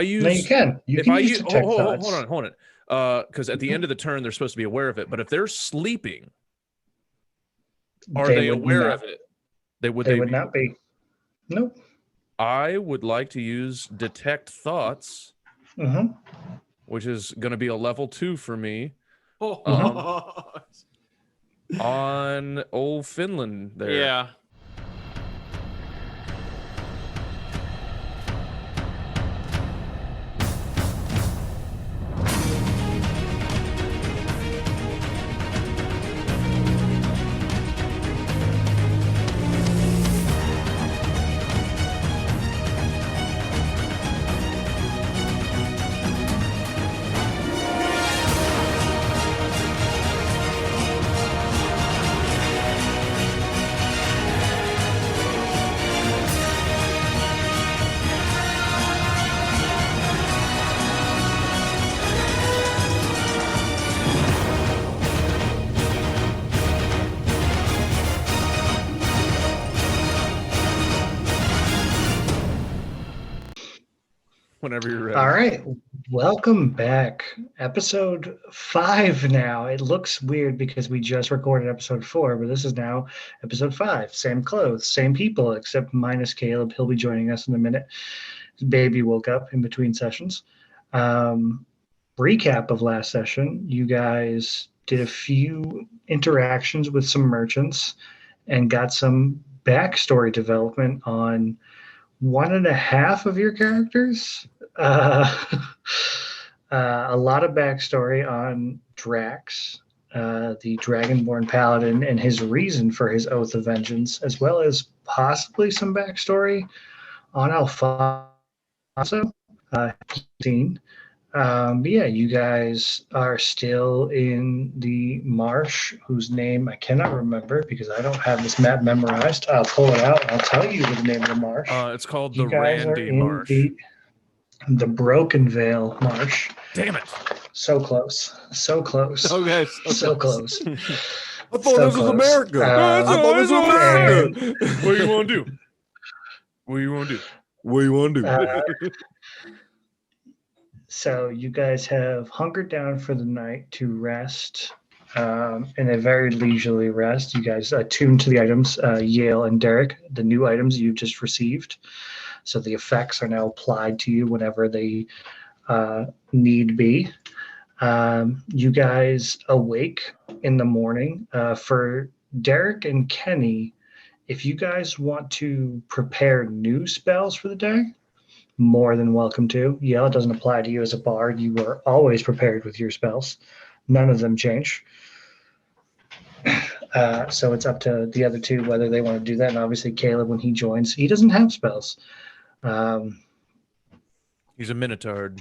I No, you use can. You if can I use use detect hold thoughts. on, hold on. Because at the end of the turn, they're supposed to be aware of it. But if they're sleeping, are They they would aware not. of it? They would They they would be? not be. Nope. I would like to use detect thoughts, Mm-hmm. which is going to be a level 2 for me. Um, Oh, on old Finland there. yeah. Whenever you're ready. All right. Welcome back. Episode 5 now. It looks weird because we just recorded episode 4, but this is now episode 5. Same clothes, same people, except minus Caleb. He'll be joining us in a minute. His baby woke up in between sessions. Recap of last session. You guys did a few interactions with some merchants and got some backstory development on one and a half of your characters. Uh, a lot of backstory on Drax, the Dragonborn Paladin, and his reason for his Oath of Vengeance, as well as possibly some backstory on Alfonso. Uh, yeah, you guys are still in the marsh, whose name I cannot remember because I don't have this map memorized. I'll pull it out and I'll tell you the name of the marsh. It's called You the guys are Randy in Marsh. the Broken Vale Marsh. Damn it! So close. So close. Okay. So close. I thought So this was close. America. I thought this was America. What do you want to do? What do you want to do? What do you want to do? So you guys have hunkered down for the night to rest, in a very leisurely rest. You guys attuned to the items, Yale and Derek, the new items you've just received. So the effects are now applied to you whenever they need be. You guys awake in the morning. For Derek and Kenny, if you guys want to prepare new spells for the day, more than welcome to. Yeah, it doesn't apply to you as a bard. You are always prepared with your spells. None of them change. So it's up to the other two whether they want to do that. And obviously, Caleb, when he joins, he doesn't have spells. He's a Minotaur.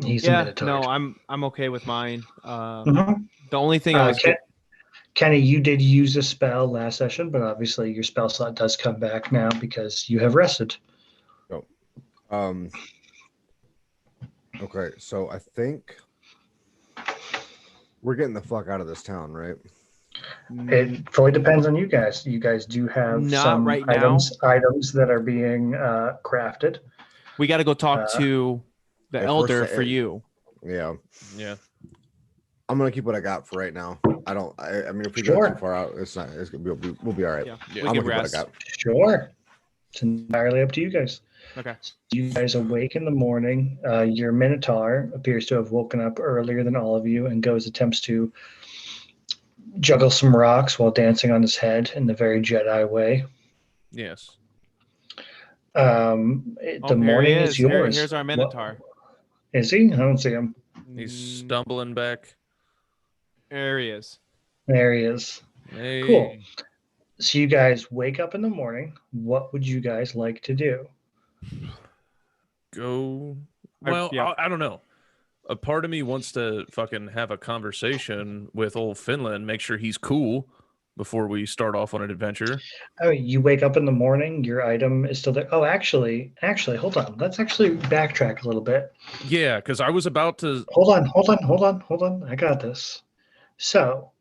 He's a Minotaur. No, I'm okay with mine. Mhm. The only thing I was Kenny, you did use a spell last session, but obviously your spell slot does come back now because you have rested. Okay, so I think we're getting the fuck out of this town, right? It fully depends on you guys. You guys do have Not some right items that are being crafted. we got to go talk to the if elder we're for you. Yeah. Yeah. I'm gonna keep what I got for right now. I mean, if we Sure. go too far out, it's not. We'll be all right. Yeah, Yeah. we I'm can gonna keep what I rest. got. Sure. It's entirely up to you guys. Okay. You guys awake in the morning. Your Minotaur appears to have woken up earlier than all of you and attempts to juggle some rocks while dancing on his head in the very Jedi way. Yes. The morning is yours. Here's our Minotaur. Is he? I don't see him. He's stumbling back. There he is. There he is. Hey. Cool. So you guys wake up in the morning. What would you guys like to do? Go. Well, I don't know. A part of me wants to fucking have a conversation with old Fenlen, make sure he's cool before we start off on an adventure. Oh, you wake up in the morning, your item is still there. Oh, actually, hold on. Let's actually backtrack a little bit. Yeah, because I was about to. Hold on. I got this. So,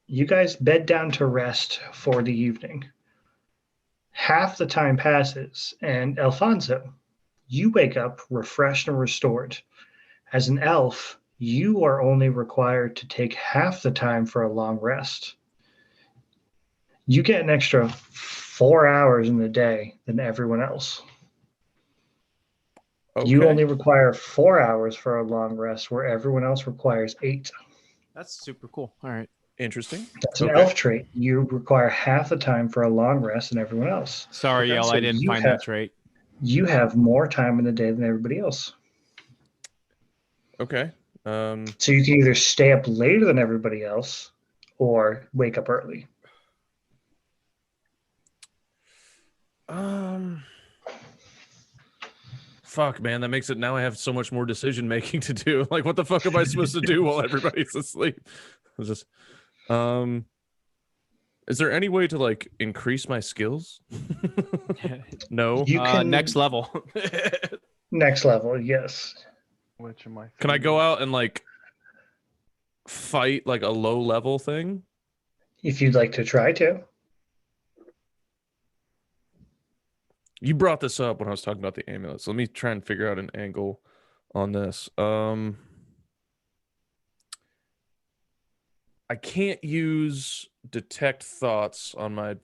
you guys bed down to rest for the evening. Half the time passes, and Elfonzo, You wake up refreshed and restored. As an elf, you are only required to take half the time for a long rest. You get an extra 4 hours in the day than everyone else. Okay. You only require 4 hours for a long rest, where everyone else requires 8. That's super cool. All right. Interesting. That's an Okay. elf trait. You require half the time for a long rest than everyone else. Sorry, Yale, So I didn't you find have- that trait. You have more time in the day than everybody else. Okay. So you can either stay up later than everybody else or wake up early. Fuck, man, that makes it now I have so much more decision making to do. Like, what the fuck am I supposed to do while everybody's asleep? It's just, is there any way to like increase my skills? No. You can Next level. next level, yes. Which am I? Can I go out and like fight like a low level thing? If you'd like to try to. You brought this up when I was talking about the amulets. Let me try and figure out an angle on this. I can't use detect thoughts on my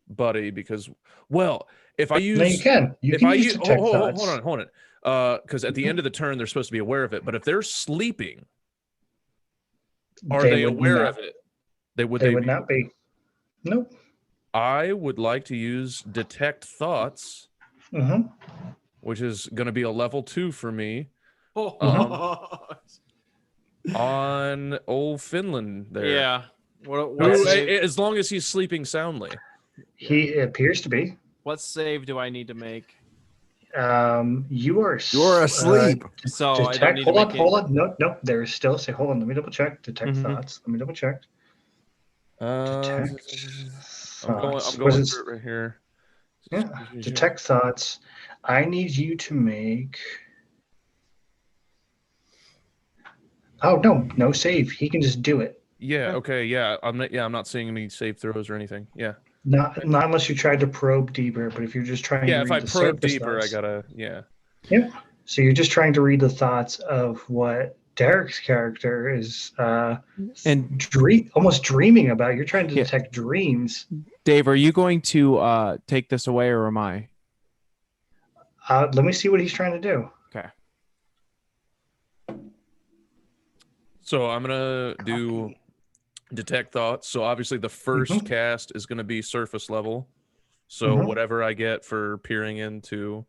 buddy because, well, if I use, No, you can. You if can I use use, detect hold thoughts. on. Because at the end of the turn, they're supposed to be aware of it. But if they're sleeping, are they would aware not- of it? They would They would not be. Nope. I would like to use detect thoughts, hmm which is going to be a level 2 for me Oh. on old Fenlen there. Yeah. Who, What save, as long as he's sleeping soundly. He appears to be. what save do I need to make? You are asleep. So I don't detect. need Hold to on, make hold on. No, there is still. Say, hold on. Let me double check. Detect Mhm. thoughts. Let me double check. Detect I'm thoughts. going Was through it right here. Yeah. Detect thoughts. I need you to make. Oh no save. He can just do it. Yeah. Okay. Yeah. I'm not seeing any save throws or anything. Yeah. Not unless you tried to probe deeper. But if you're just trying Yeah. to If read I the probe surface deeper, I thoughts, gotta. Yeah. yeah. So you're just trying to read the thoughts of what Derek's character is And almost dreaming about. You're trying to Yeah. detect dreams. Dave, are you going to take this away or am I? Let me see what he's trying to do. Okay. So I'm gonna do detect thoughts. So obviously the first cast is gonna be surface level. So Mhm. whatever I get for peering into.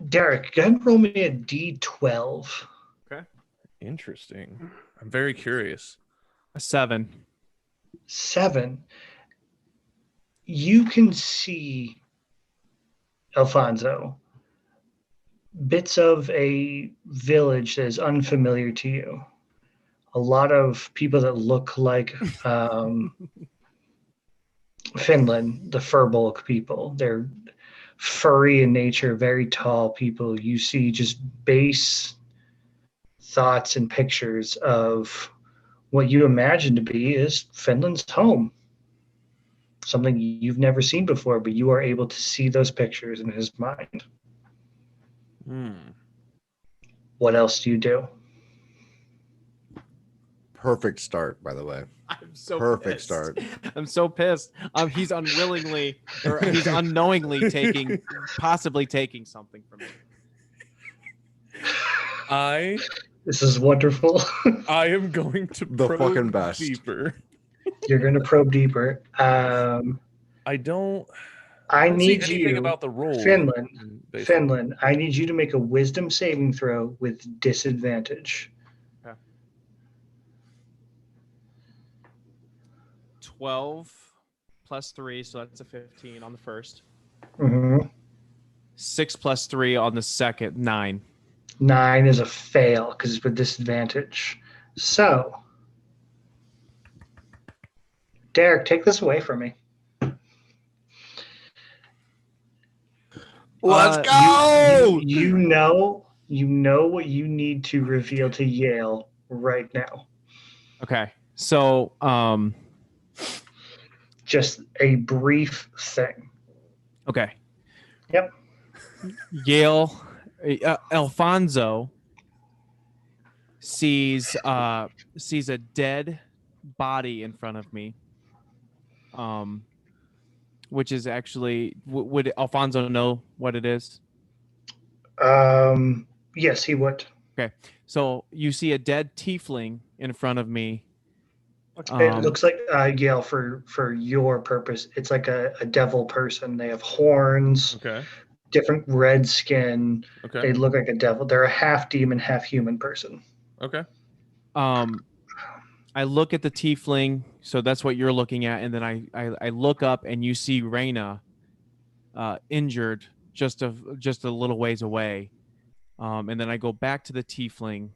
Derek, go ahead and roll me a D12. Interesting. I'm very curious. A 7. 7. You can see, Elfonzo, bits of a village that is unfamiliar to you. A lot of people that look like Finland, the Furbolg people. They're furry in nature, very tall people. You see just base thoughts and pictures of what you imagine to be is Finland's home. Something you've never seen before, but you are able to see those pictures in his mind. What else do you do? Perfect start, by the way. I'm so Perfect pissed. start. I'm so pissed. He's unwillingly or he's unknowingly possibly taking something from me. This is wonderful. I am going to The probe fucking best. deeper. You're going to probe deeper. I don't I see need anything you, about the roll. Finland, I need you to make a wisdom saving throw with disadvantage. 12 plus 3, so that's a 15 on the first. 6 plus 3 on the second, 9. 9 is a fail because it's with disadvantage. So, Derek, take this away from me. Let's go. You know what you need to reveal to Yale right now. Okay. So, Just a brief thing. okay. Yep. Yale, Elfonzo sees a dead body in front of me. Which is actually would Alfonso know what it is? Yes, he would. Okay, so you see a dead tiefling in front of me. It looks like Yale for your purpose. It's like a devil person. They have horns, Okay. different red skin. Okay. They look like a devil. They're a half demon, half human person. Okay. I look at the tiefling, so that's what you're looking at, and then I look up and you see Reyna injured just a little ways away. And then I go back to the tiefling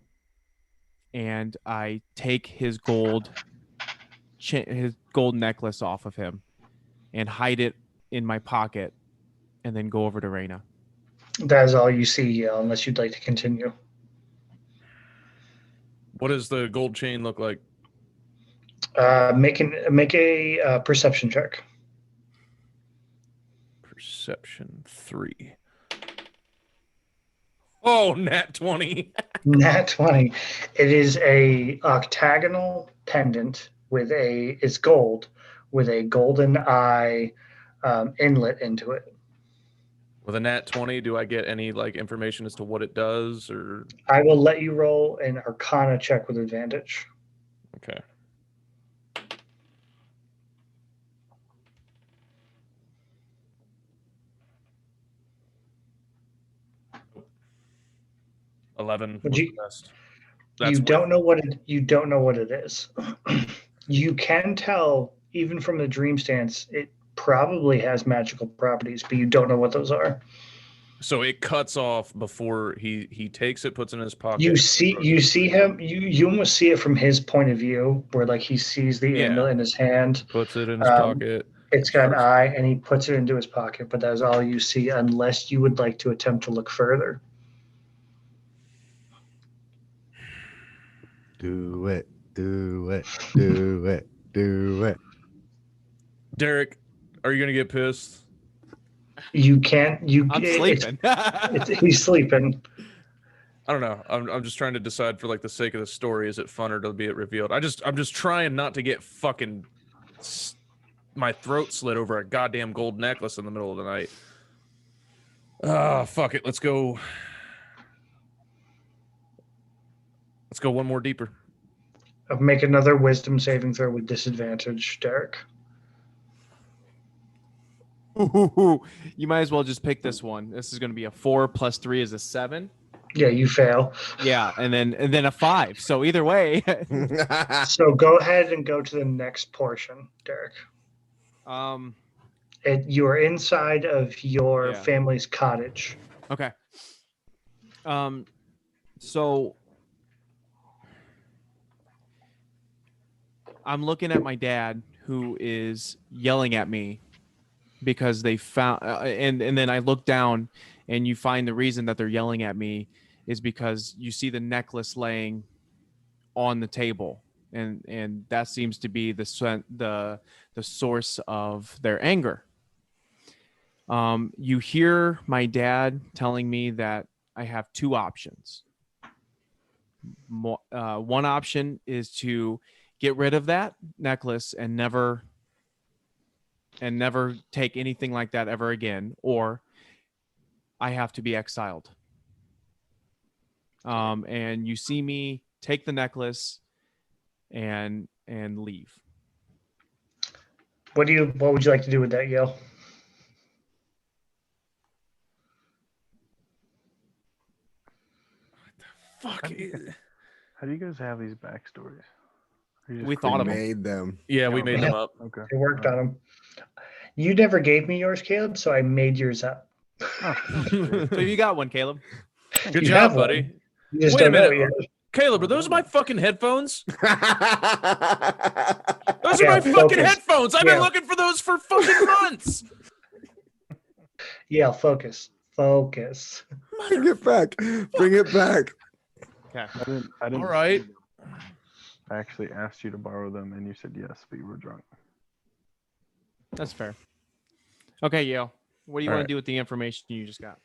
and I take his gold necklace off of him and hide it in my pocket and then go over to Reyna. That is all you see, Yale, unless you'd like to continue. What does the gold chain look like? Make a perception check. Perception 3. Oh, nat 20. Nat 20. It is a octagonal pendant with it's gold with a golden eye inlet into it. With a nat 20, do I get any like information as to what it does or? I will let you roll an Arcana check with advantage. Okay. $11 was the best. You don't know what it is. You can tell even from the dream stance it probably has magical properties, but you don't know what those are. So it cuts off before he takes it, puts it in his pocket. You see him. You almost see it from his point of view, where like he sees the amulet in his hand, puts it in his pocket. It's got an eye, and he puts it into his pocket. But that's all you see, unless you would like to attempt to look further. Do it. Do it. Do it. Do it. Derek, are you gonna get pissed? You can't. I'm sleeping. He's sleeping. I don't know. I'm just trying to decide for like the sake of the story. Is it funner to be it revealed? I'm just trying not to get fucking my throat slit over a goddamn gold necklace in the middle of the night. Fuck it. Let's go. Let's go one more deeper. Make another wisdom saving throw with disadvantage, Derek. Ooh, you might as well just pick this one. This is going to be a 4 plus 3 is a 7. Yeah, you fail. Yeah, and then a 5. So either way. So go ahead and go to the next portion, Derek. You are inside of your family's cottage. Okay. So I'm looking at my dad, who is yelling at me because they found, and then I look down, and you find the reason that they're yelling at me is because you see the necklace laying on the table, and that seems to be the source of their anger. You hear my dad telling me that I have two options. One option is to get rid of that necklace and never take anything like that ever again, or I have to be exiled. And you see me take the necklace and leave. What would you like to do with that, Yale? Fuck. How do you guys have these backstories? We thought of them. Made them. Yeah, we made them up. Okay. I worked on them. You never gave me yours, Caleb, so I made yours up. Oh, So you got one, Caleb. Good You job, have buddy. one. You just Wait a don't know minute. it yet. Caleb, are those my fucking headphones? Those are Yeah, my fucking focus. headphones. I've Yeah. been looking for those for fucking months. Yeah, focus. Focus. Bring it back. Bring it back. Okay. I didn't. All right. I actually asked you to borrow them, and you said yes, but you were drunk. That's fair. Okay, Yale. What do you All want right. to do with the information you just got?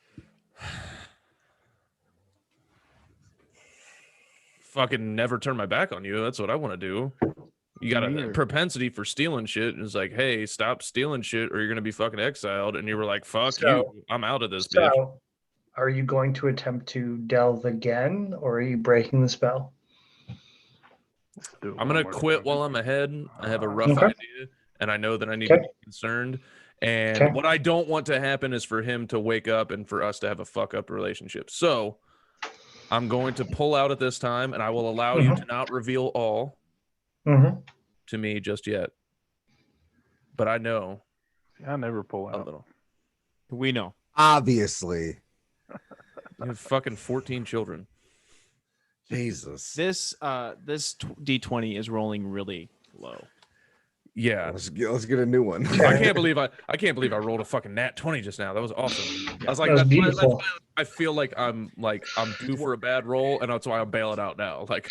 Fucking never turn my back on you. That's what I want to do. You got a Neither. propensity for stealing shit. And it's like, hey, stop stealing shit or you're going to be fucking exiled. And you were like, fuck So- you. I'm out of this bitch. So, are you going to attempt to delve again, or are you breaking the spell? Let's do it I'm one going to more quit time. while I'm ahead. I have a rough Okay. idea. And I know that I need to Okay. be concerned. And Okay. what I don't want to happen is for him to wake up and for us to have a fuck up relationship. So I'm going to pull out at this time and I will allow you to not reveal all Mm-hmm. to me just yet. But I know See, I never pull a out. little. We know. Obviously. You have fucking 14 children. Jesus. This D20 is rolling really low. Yeah. Let's get a new one. I can't believe I rolled a fucking nat 20 just now. That was awesome. I was like, That was that's beautiful. I feel like I'm due for a bad roll, and that's why I'm bailing out now. Like,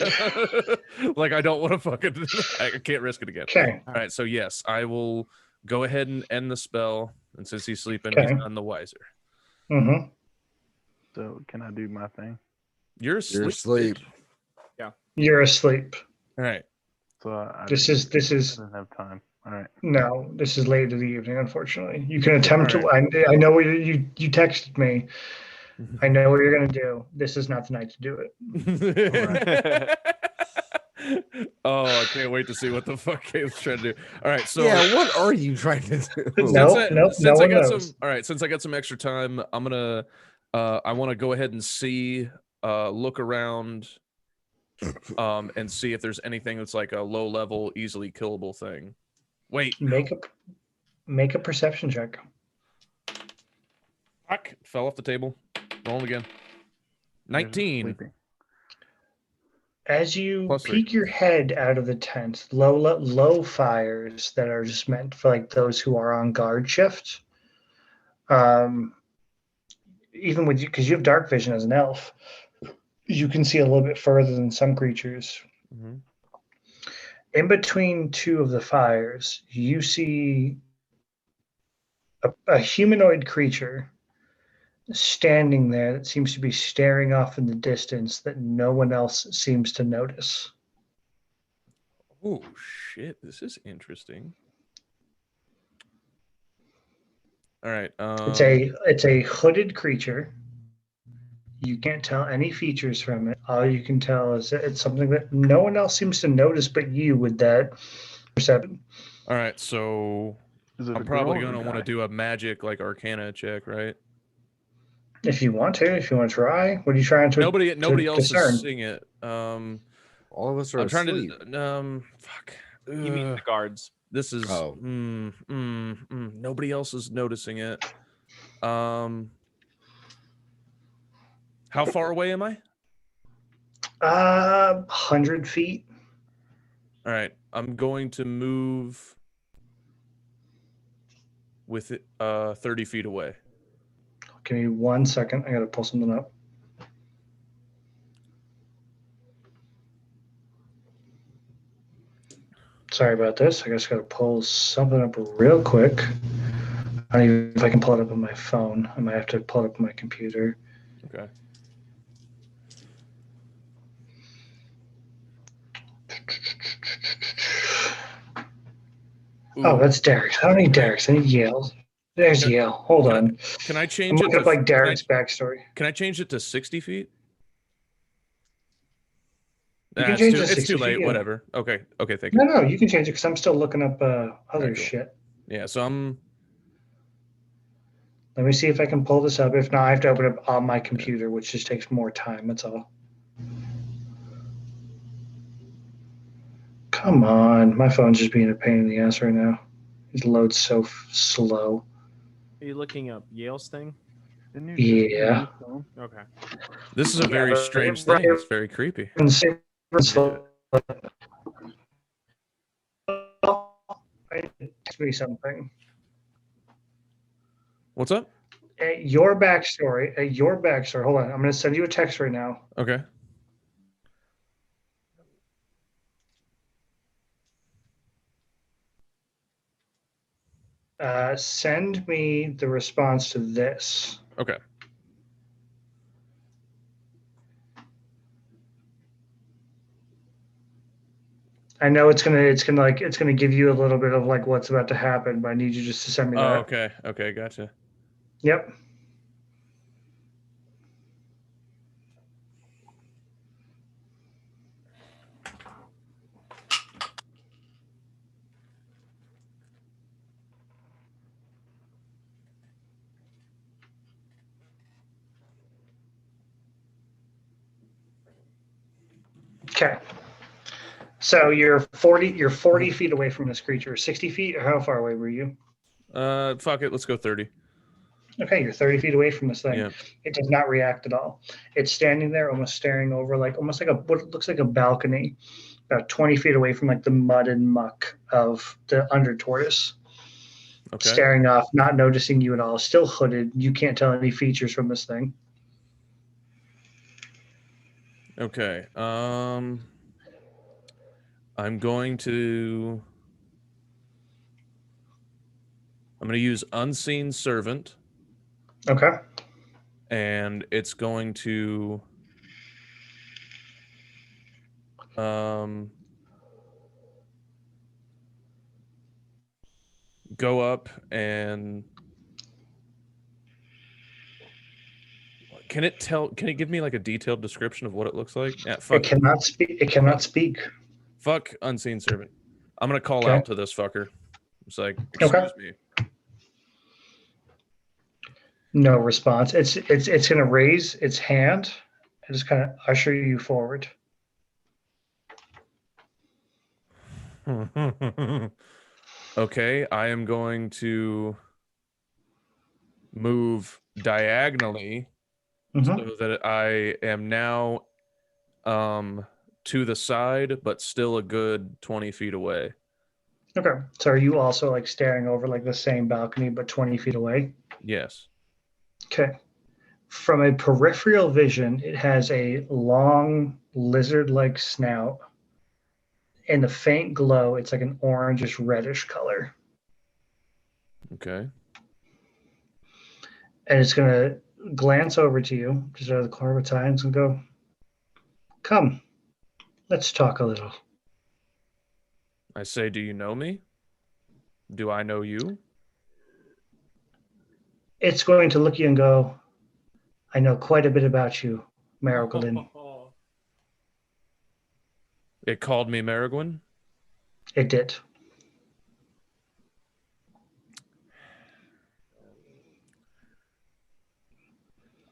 like I don't want to fucking I can't risk it again. Okay. All right, so yes, I will go ahead and end the spell, and since he's sleeping, he's Okay. none the wiser. Mm-hmm. So can I do my thing? You're You're asleep. asleep. bitch. You're asleep. All right. So I This didn't is have time. All right. no. This is late in the evening. Unfortunately, you can attempt All to. I know what you texted me. I know what you're gonna do. This is not the night to do it. Oh, I can't wait to see what the fuck Caleb's trying to do. All right, so Yeah, what are you trying to do? Nope, no since I one got knows. some, all right, since I got some extra time, I'm gonna, I want to go ahead and see, look around, and see if there's anything that's like a low level, easily killable thing. Wait, Make a perception check. fuck, fell off the table. Rolling again. There's 19. sleeping. As you Plus 3. peek your head out of the tent, low fires that are just meant for like those who are on guard shift. Even with you, because you have dark vision as an elf, you can see a little bit further than some creatures. Mhm. In between two of the fires, you see a humanoid creature standing there that seems to be staring off in the distance that no one else seems to notice. Oh shit, this is interesting. All right. It's a hooded creature. You can't tell any features from it. All you can tell is that it's something that no one else seems to notice but you with that perception. All right, so Is it I'm a probably girl or a gonna want to guy? do a magic like Arcana check, right? If you want to try, what are you trying to Nobody else discern? is seeing it. All of us are I'm trying asleep. to fuck. You mean the guards? This is Oh. nobody else is noticing it. How far away am I? 100 feet. All right, I'm going to move with it 30 feet away. Give me 1 second. I gotta pull something up. Sorry about this. I just gotta pull something up real quick. I don't even know if I can pull it up on my phone. I might have to pull it up on my computer. Okay. Oh, Ooh, that's Derek's. I don't need Derek's. I need Yale's. There's Can- Yale. Hold can I- on. Can I I'm change it looking to up like Derek's backstory. Can I change it to 60 feet? You Nah, can it's change too, to it's 60 too late. feet, yeah. Whatever. Okay. Okay. Thank you. No, you can change it because I'm still looking up other cool. shit. Yeah. So I'm. Let me see if I can pull this up. If not, I have to open up on my computer, which just takes more time. That's all. Come on. My phone's just being a pain in the ass right now. It loads so slow. Are you looking up Yale's thing? Didn't you just use Yeah. your phone? Okay. This is a Yeah, very but strange right- thing. It's very creepy. Text me something. What's up? Your backstory. Hold on. I'm going to send you a text right now. Okay. Send me the response to this. Okay. I know it's gonna give you a little bit of like what's about to happen, but I need you just to send me Oh, that. okay. Okay, gotcha. Yep. Okay. So you're 40 feet away from this creature. 60 feet, or how far away were you? Fuck it. Let's go 30. Okay, you're 30 feet away from this thing. Yeah. It does not react at all. It's standing there, almost staring over, like almost like what looks like a balcony, about 20 feet away from like the mud and muck of the under tortoise. Okay. Staring off, not noticing you at all. Still hooded. You can't tell any features from this thing. Okay. I'm going to use Unseen Servant, Okay. and it's going to go up and can it give me like a detailed description of what it looks like? Yeah, fuck It cannot speak. It cannot speak. Fuck Unseen Servant. I'm gonna call Okay. out to this fucker. It's like, Okay. excuse me. No response. It's gonna raise its hand and just kind of usher you forward. Okay, I am going to move diagonally Mhm. so that I am now to the side, but still a good 20 feet away. Okay. So are you also like staring over like the same balcony but 20 feet away? Yes. Okay. From a peripheral vision, it has a long lizard-like snout. In the faint glow, it's like an orangish reddish color. Okay. And it's gonna glance over to you, just out of the corner of its eye, and it's gonna go, "Come, let's talk a little." I say, do you know me? Do I know you? It's going to look at you and go, "I know quite a bit about you, Marigold." It called me Marigwin? It did.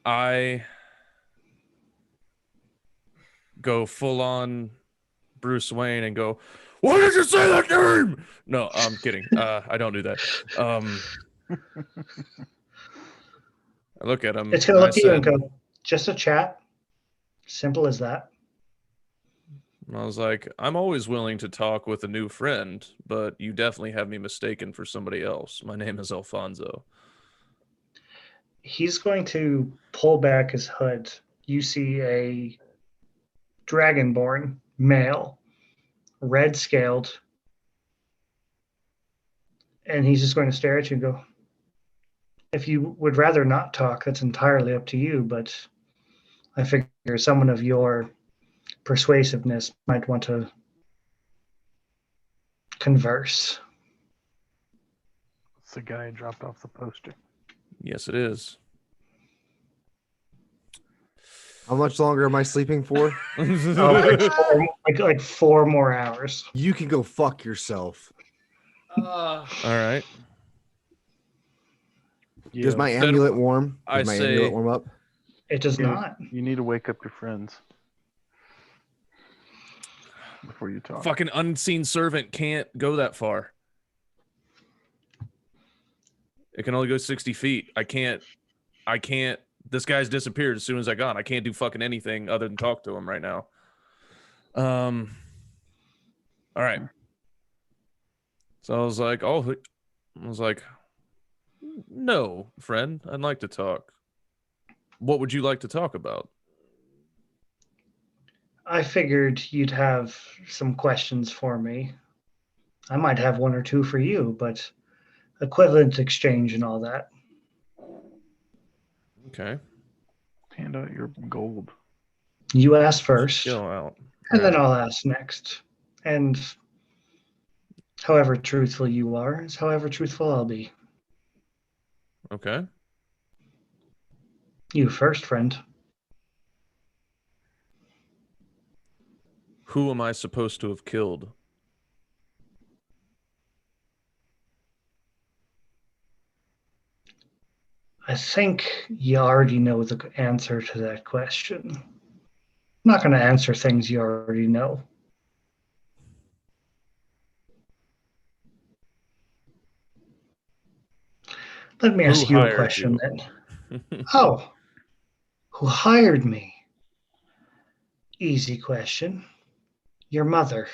I go full on Bruce Wayne and go, why did you say that name? No, I'm kidding. I don't do that. I look at him. It's gonna I look at you and said, go, "Just a chat. Simple as that." I was like, I'm always willing to talk with a new friend, but you definitely have me mistaken for somebody else. My name is Elfonzo. He's going to pull back his hood. You see a dragonborn male, red scaled, and he's just going to stare at you and go, "If you would rather not talk, that's entirely up to you, but I figure someone of your persuasiveness might want to converse." It's the guy who dropped off the poster. Yes, it is. How much longer am I sleeping for? Like 4 more hours. You can go fuck yourself. All right. Does my Then amulet warm? I Does my say- amulet warm up? It does not. You need to wake up your friends before you talk. Fucking Unseen Servant can't go that far. It can only go 60 feet. I can't. This guy's disappeared as soon as I got. I can't do fucking anything other than talk to him right now. All right. So I was like, no, friend, I'd like to talk. What would you like to talk about? I figured you'd have some questions for me. I might have one or two for you, but equivalent exchange and all that. Okay. Hand out your gold. You ask first, Chill out. and then Alright. I'll ask next. And however truthful you are is however truthful I'll be. Okay. You first, friend. Who am I supposed to have killed? I think you already know the answer to that question. I'm not going to answer things you already know. Let me Who ask you a hired question you? then. Oh, who hired me? Easy question. Your mother.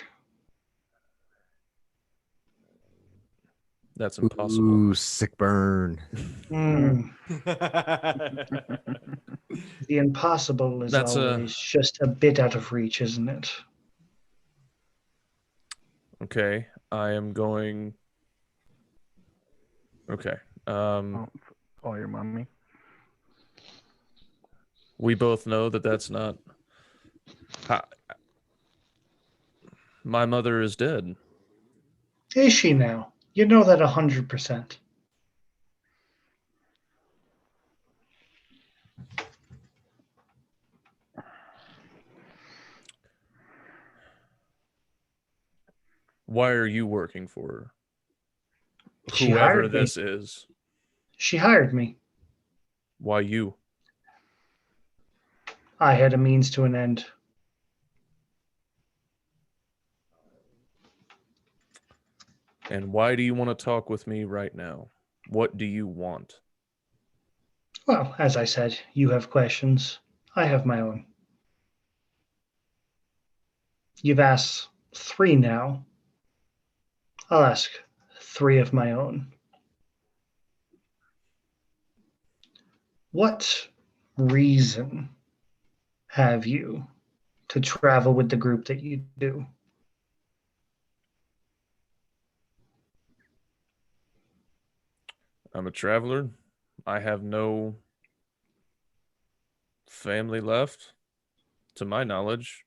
That's impossible. Ooh, sick burn. Mm, the impossible is That's always just a bit out of reach, isn't it? okay. I am going. Okay. Oh, call your mommy. We both know that that's not. Ha- My mother is dead. Is she now? You know that 100%. Why are you working for her? She Whoever hired me. this is. She hired me. Why you? I had a means to an end. And why do you want to talk with me right now? What do you want? Well, as I said, you have questions. I have my own. You've asked 3 now. I'll ask 3 of my own. What reason have you to travel with the group that you do? I'm a traveler. I have no family left, to my knowledge.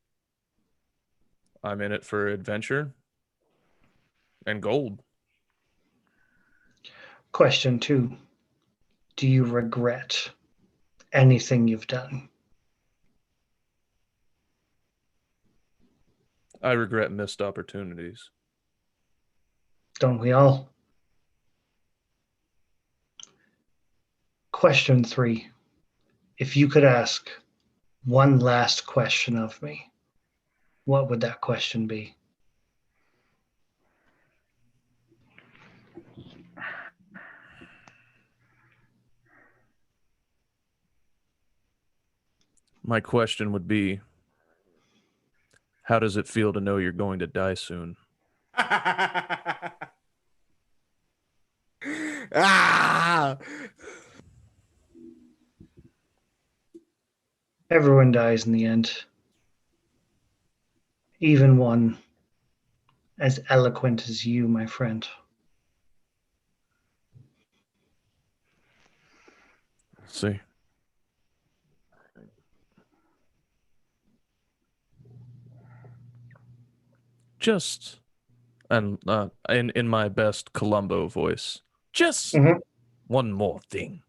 I'm in it for adventure and gold. Question 2. Do you regret anything you've done? I regret missed opportunities. Don't we all? Question 3. If you could ask one last question of me, what would that question be? My question would be, how does it feel to know you're going to die soon? Ah! Everyone dies in the end. Even one as eloquent as you, my friend. Let's see. Just and in my best Columbo voice, just Mhm. one more thing.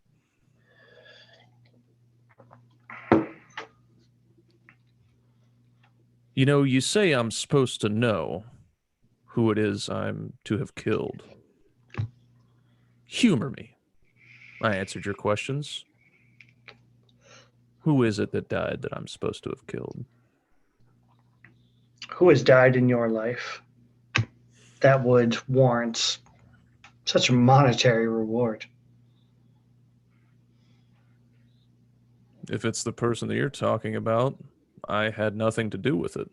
You know, you say I'm supposed to know who it is I'm to have killed. Humor me. I answered your questions. Who is it that died that I'm supposed to have killed? Who has died in your life that would warrant such a monetary reward? If it's the person that you're talking about, I had nothing to do with it.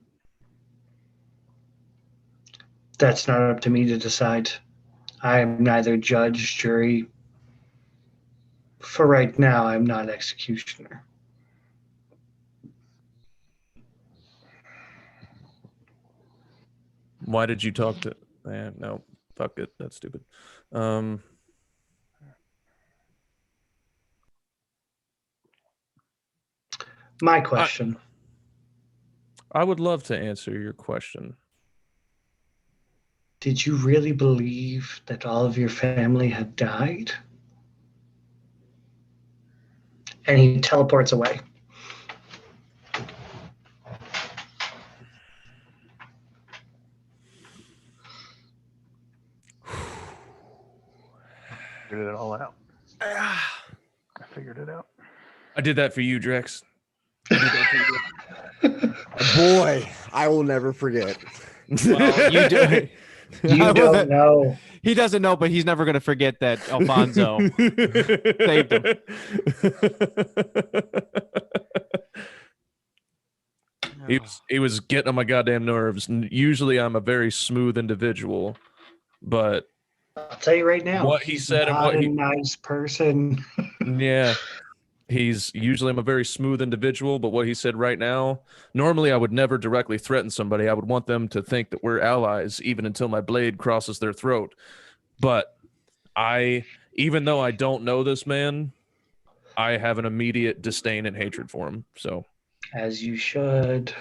That's not up to me to decide. I am neither judge, jury. For right now, I'm not executioner. Why did you talk to? No, fuck it. That's stupid. My question. I would love to answer your question. Did you really believe that all of your family had died? And he teleports away. Figured it all out. I figured it out. I did that for you, Drex. Boy, I will never forget. Well, you do. You don't know. He doesn't know, but he's never going to forget that Elfonzo saved him. He was getting on my goddamn nerves. Usually I'm a very smooth individual, but I'll tell you right now. What he he's said and not what a he- nice person. yeah, I'm a very smooth individual, but what he said right now, normally I would never directly threaten somebody. I would want them to think that we're allies even until my blade crosses their throat. But even though I don't know this man, I have an immediate disdain and hatred for him. So, As you should.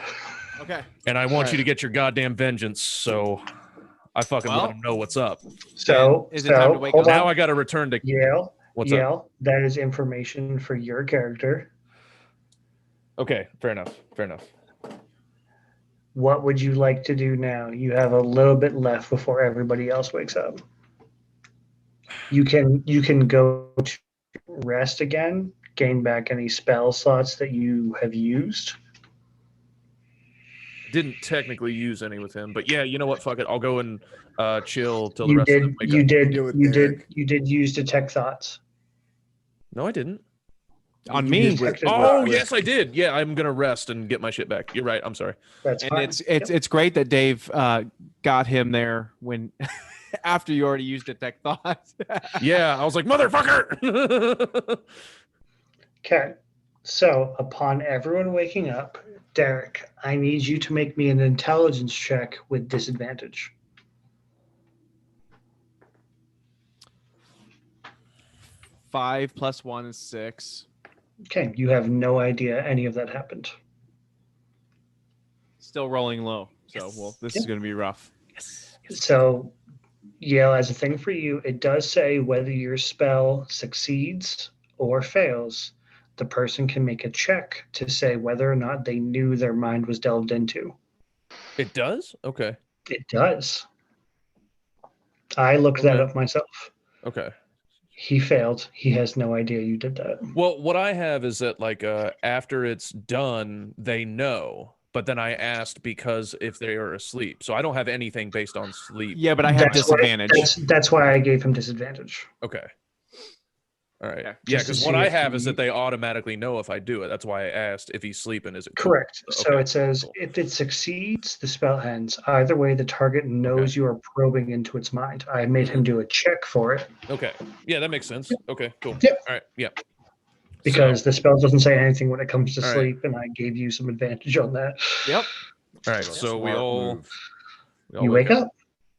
Okay. and I want you to Alright. get your goddamn vengeance. So I fucking let him know what's up. So, is it time to wake hold up? Now on. I got to return to Yale. what's up. Yale, that is information for your character. Okay, fair enough. Fair enough. What would you like to do now? You have a little bit left before everybody else wakes up. You can go to rest again, gain back any spell slots that you have used. Didn't technically use any with him, but yeah, you know what? Fuck it. I'll go and chill till the You rest of did them wake you up. did Do it, you did Derek. you did use detect thoughts. No, I didn't. On You me. did with- Oh, with- yes, I did. Yeah, I'm gonna rest and get my shit back. You're right. I'm sorry. That's And fine. it's great that Dave got him there when after you already used detect thoughts. Yeah, I was like, motherfucker. Okay. So upon everyone waking up, Derek, I need you to make me an intelligence check with disadvantage. Five plus 1 is 6. Okay, you have no idea any of that happened. Still rolling low. So well, this is Yep. going to be rough. So, Yale, as a thing for you, it does say whether your spell succeeds or fails, the person can make a check to say whether or not they knew their mind was delved into. It does? Okay. It does. I looked that Okay. up myself. Okay. He failed. He has no idea you did that. Well, what I have is that like after it's done, they know. But then I asked because if they are asleep. So I don't have anything based on sleep. Yeah, but I have That's why- disadvantage. That's why I gave him disadvantage. Okay. All right. Okay. Yeah, Just to because what see I if have is he- that they automatically know if I do it. That's why I asked if he's sleeping. Is it cool? Correct. So Okay, it says cool. if it succeeds, the spell ends. Either way, the target knows you are probing into its mind. I made him do a check for it Okay. Yeah, that makes sense. Okay, cool. Yep. All right. Yeah. because So, the spell doesn't say anything when it comes to All right. sleep, and I gave you some advantage on that. Yep. all right. So we Smart all, move. You wake up.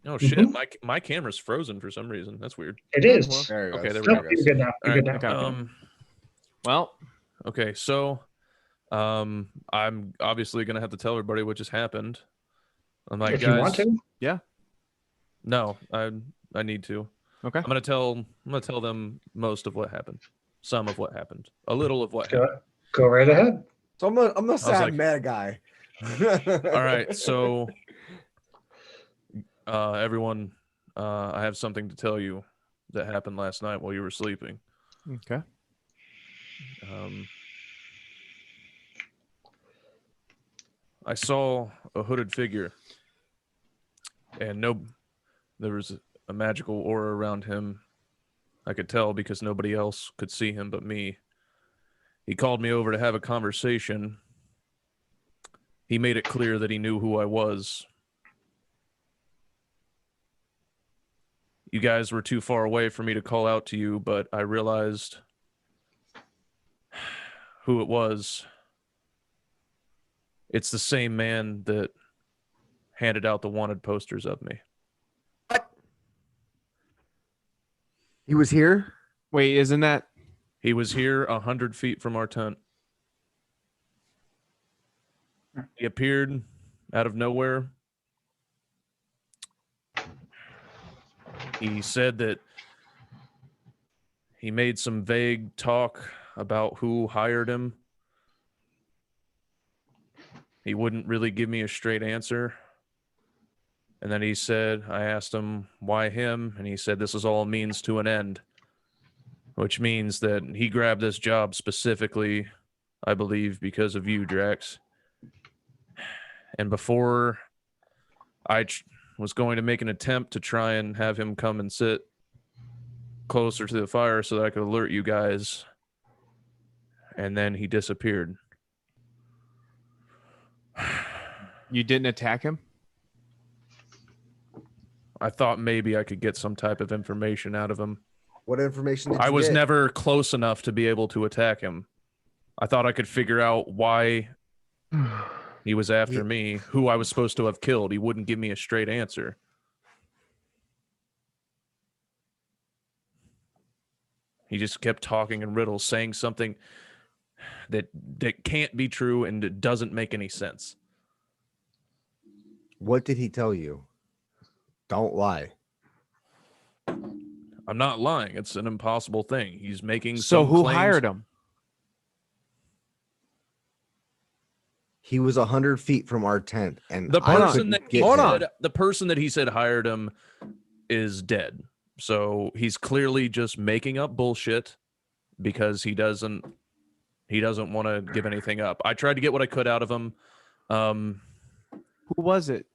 Oh shit! Mhm. My camera's frozen for some reason. That's weird. It Oh, is. well. There you go. Okay, there we Nope, go. you're good now. You're All good right, now. Okay. Well, Okay, so I'm obviously gonna have to tell everybody what just happened. I'm like, If guys, you want to. no, I need to. okay. I'm gonna tell them most of what happened, some of what happened, a little of what Go, happened. go right ahead. So I'm the sad like- mad guy. All right, so everyone, I have something to tell you that happened last night while you were sleeping. Okay. I saw a hooded figure, and there was a magical aura around him. I could tell because nobody else could see him but me. He called me over to have a conversation. He made it clear that he knew who I was. You guys were too far away for me to call out to you, but I realized who it was. It's the same man that handed out the wanted posters of me. He was here. Wait, isn't that He was here 100 feet from our tent. He appeared out of nowhere. He said that he made some vague talk about who hired him. He wouldn't really give me a straight answer. And then I asked him why him, and he said this is all means to an end, which means that he grabbed this job specifically, I believe, because of you, Drax. And before I was going to make an attempt to try and have him come and sit closer to the fire so that I could alert you guys, and then he disappeared. You didn't attack him? I thought maybe I could get some type of information out of him. What information did you I was get? never close enough to be able to attack him. I thought I could figure out why he was after me, who I was supposed to have killed. He wouldn't give me a straight answer. He just kept talking in riddles, saying something that can't be true and it doesn't make any sense. What did he tell you? Don't lie. I'm not lying. It's an impossible thing. He's making So some who claims. hired him? He was 100 feet from our tent, and The I person couldn't that get he him. said, the person that he said hired him is dead. So he's clearly just making up bullshit because he doesn't want to give anything up. I tried to get what I could out of him. Who was it?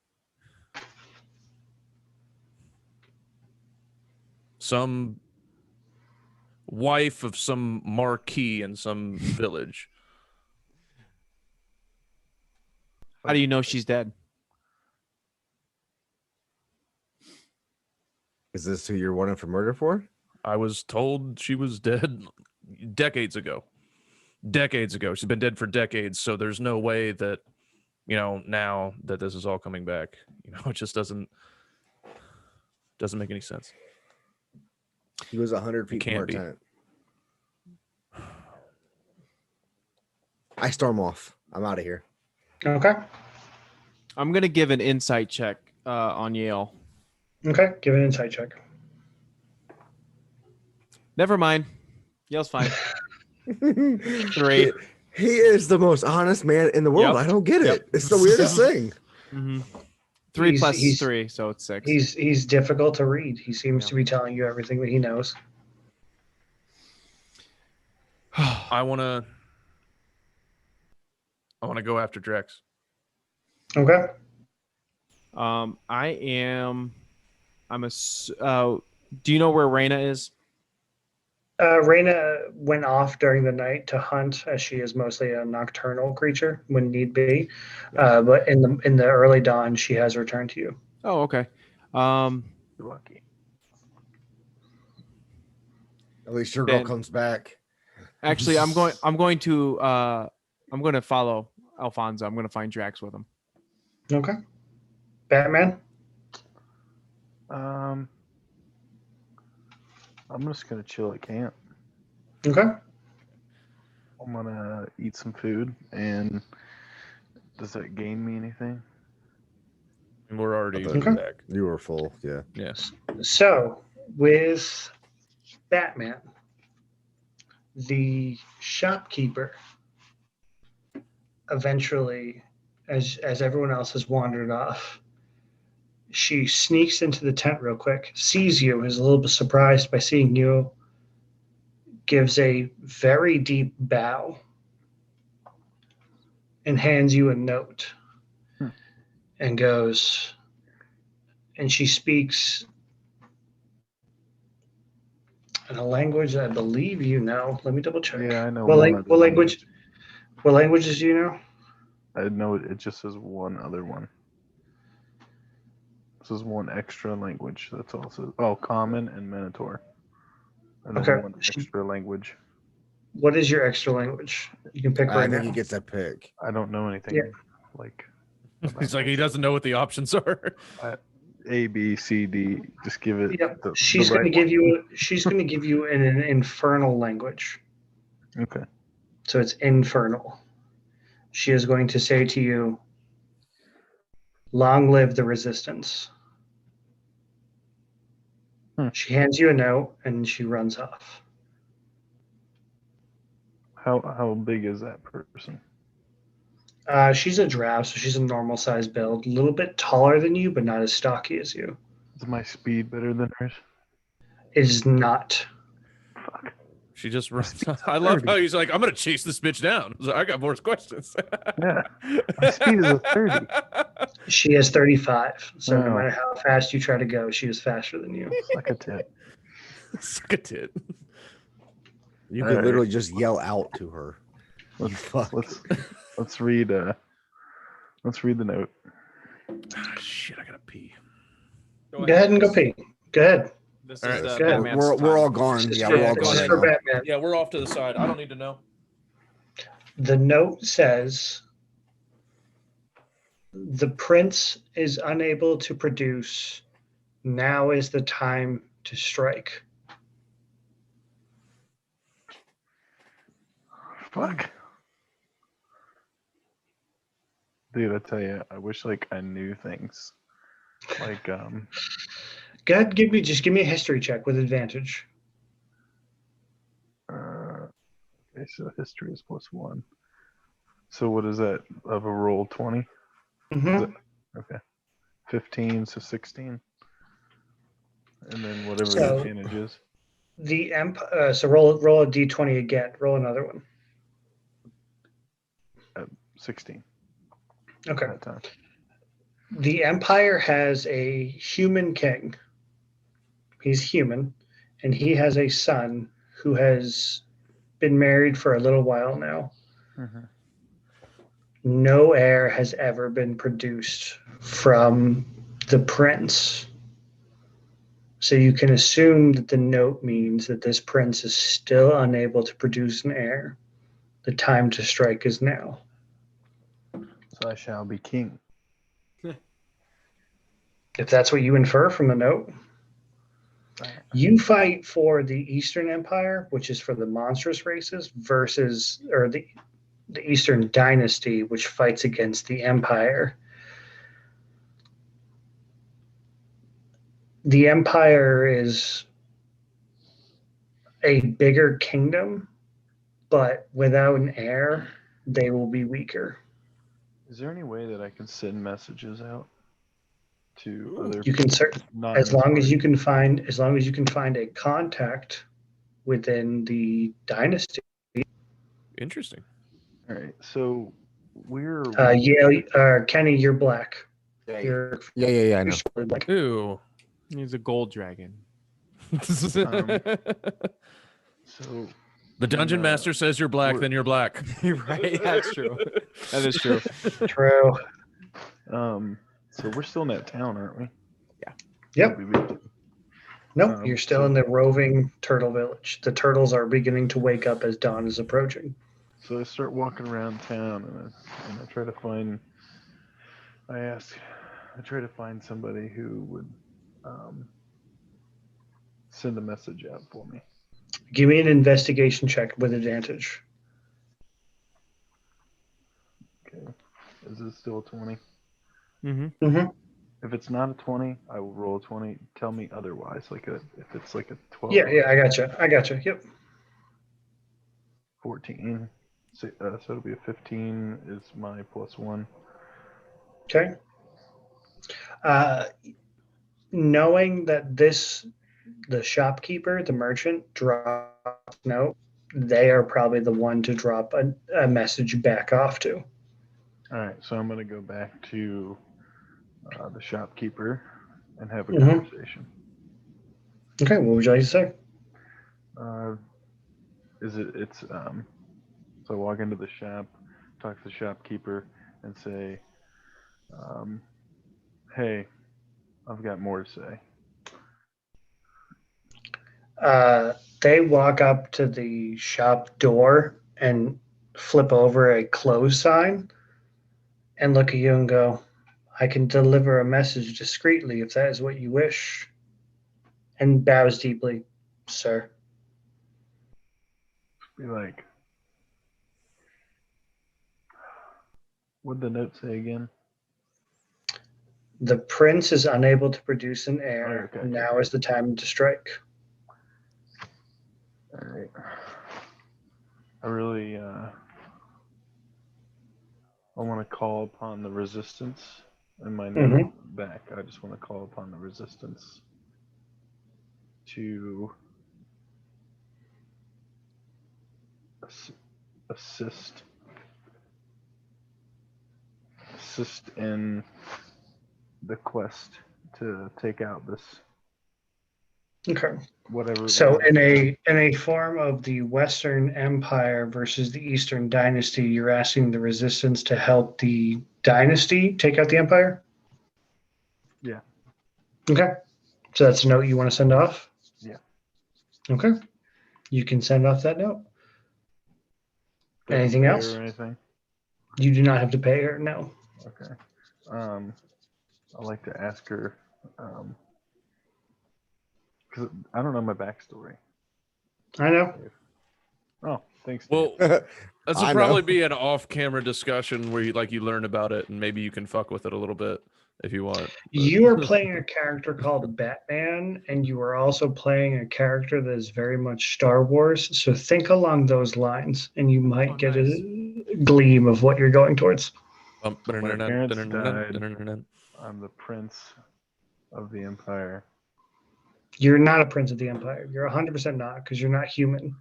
Some wife of some marquis in some village. How do you know she's dead? Is this who you're wanted for murder for? I was told she was dead decades ago. Decades ago. She's been dead for decades, so there's no way that, now that this is all coming back. It just doesn't make any sense. He was 100 feet from can't our be. tent. I storm off. I'm out of here. Okay. I'm going to give an insight check on Yale. Okay. Give an insight check. Never mind. Yale's fine. 3. He is the most honest man in the world. Yep. I don't get it. Yep. It's the weirdest thing. Mm-hmm. 3 He's- plus he's- 3, so it's 6. He's difficult to read. He seems Yeah. to be telling you everything that he knows. I want to go after Drex. Okay. I'm do you know where Raina is? Reyna went off during the night to hunt, as she is mostly a nocturnal creature when need be. But in the early dawn, she has returned to you. Oh, okay. You're lucky. At least your girl Then- comes back. Actually, I'm going to follow Elfonzo. I'm going to find Drax with him. Okay. Batman. I'm just gonna chill at camp. Okay. I'm gonna eat some food, and does that gain me anything? And we're already Okay. back. You were full. Yeah. Yes. So with Batman, the shopkeeper eventually, as everyone else has wandered off, she sneaks into the tent real quick, sees you, is a little bit surprised by seeing you, gives a very deep bow, and hands you a note, and goes, and she speaks in a language I believe you know. Let me double check. Yeah, I know. What, one what other language? What languages do you know? I know it just says one other one. This is one extra language. That's all it says. Oh, Common and Minotaur. And then Okay. one extra language. What is your extra language? You can pick I right think now. he gets that pick. I don't know anything Yeah. like He's like, he doesn't know what the options are. A, B, C, D. Just give it. Yep. the She's right going to give one. you. She's going to give you an infernal language. Okay. So it's infernal. She is going to say to you, Long live the resistance. She hands you a note and she runs off. How big is that person? She's a drow, so she's a normal size build. A little bit taller than you, but not as stocky as you. Is my speed better than hers? It is not. Fuck. She just runs. I love how he's like, I'm gonna chase this bitch down. I got more questions. Yeah. My speed is a 30. She has 35. So no Oh. matter how fast you try to go, she is faster than you. Suck a tit. Suck a tit. You All could right. literally just yell out to her. You fuck. Let's read the note. Ah, shit, I gotta pee. Go ahead and go pee. Go ahead. This All is right. Go ahead. Batman's We're all time. gone. This is Yeah, for- we're all this gone is right for now. Batman. Yeah, we're off to the side. I don't need to know. The note says the prince is unable to produce. Now is the time to strike. Fuck. Dude, I tell you, I wish like I knew things. Like Go ahead, give me a history check with advantage. okay, so history is +1. So what is that of a roll 20? Mhm. Okay. 15, so 16. And then whatever So- the advantage is. So roll a d20 again. Roll another one. 16 Okay. that time. The Empire has a human king. He's human, and he has a son who has been married for a little while now. Mhm. No heir has ever been produced from the prince. So you can assume that the note means that this prince is still unable to produce an heir. The time to strike is now. So I shall be king. If that's what you infer from the note. Right. You fight for the Eastern Empire, which is for the monstrous races, or the Eastern Dynasty, which fights against the Empire. The Empire is a bigger kingdom, but without an heir, they will be weaker. Is there any way that I can send messages out to other You can people? Not as in this long as party? you can find a contact within the dynasty. Interesting. All right. So we're Kenny, you're black. Yeah, You're I know. solid black. Ooh. He's a gold dragon. so The dungeon master says you're black, we're- then you're black. Right? That's true. That is true. True. so we're still in that town, aren't we? Yep. Nope, Um, you're still so- in the roving turtle village. The turtles are beginning to wake up as dawn is approaching. So I start walking around town, and I try to find. I try to find somebody who would send a message out for me. Give me an investigation check with advantage. Okay. Is it still a 20? Mm-hmm. Mm-hmm. If it's not a 20, I will roll a 20. Tell me otherwise. If it's like a 12. Yeah, I gotcha. Yep. 14. So it'll be a 15 is my +1. Okay. Knowing that the shopkeeper, the merchant, drops a note, they are probably the one to drop a message back off to. All right, so I'm gonna go back to the shopkeeper and have a Mhm. conversation. Okay, what would you like to say? So I walk into the shop, talk to the shopkeeper, and say, "Hey, I've got more to say." They walk up to the shop door and flip over a close sign and look at you and go, I can deliver a message discreetly if that is what you wish. And bows deeply, sir. Be like, "What'd the note say again?" The prince is unable to produce an heir. Okay. Now is the time to strike. All right. I really I want to call upon the resistance in my note back. I just want to call upon the resistance to assist in the quest to take out this Okay. whatever. So in a form of the Western Empire versus the Eastern Dynasty, you're asking the resistance to help the dynasty take out the empire? Yeah. Okay. So that's a note you want to send off? Yeah. Okay. You can send off that note. Doesn't Anything pay else? or anything? You do not have to pay her, no. Okay. I'd like to ask her, because I don't know my backstory. I know. Oh, thanks. Well, Dave. this I will probably know. be an off-camera discussion where you learn about it and maybe you can fuck with it a little bit if you want. You are playing a character called Batman, and you are also playing a character that is very much Star Wars. So think along those lines, and you might get nice. a gleam of what you're going towards. My parents died. I'm the prince of the empire. You're not a prince of the empire. You're 100% not, because you're not human.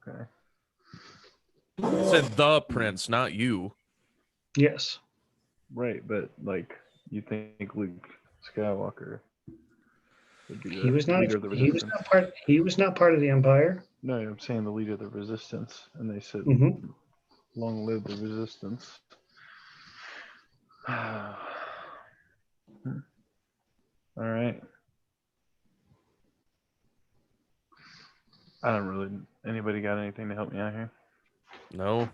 Okay. You said the prince, not you. Yes. Right, but like you think Luke Skywalker would be He the was not. leader of the He was resistance? not part. He was not part of the empire. No, I'm saying the leader of the resistance, and they said, Hmm. "Long live the resistance." All right. I don't really. Anybody got anything to help me out here? No.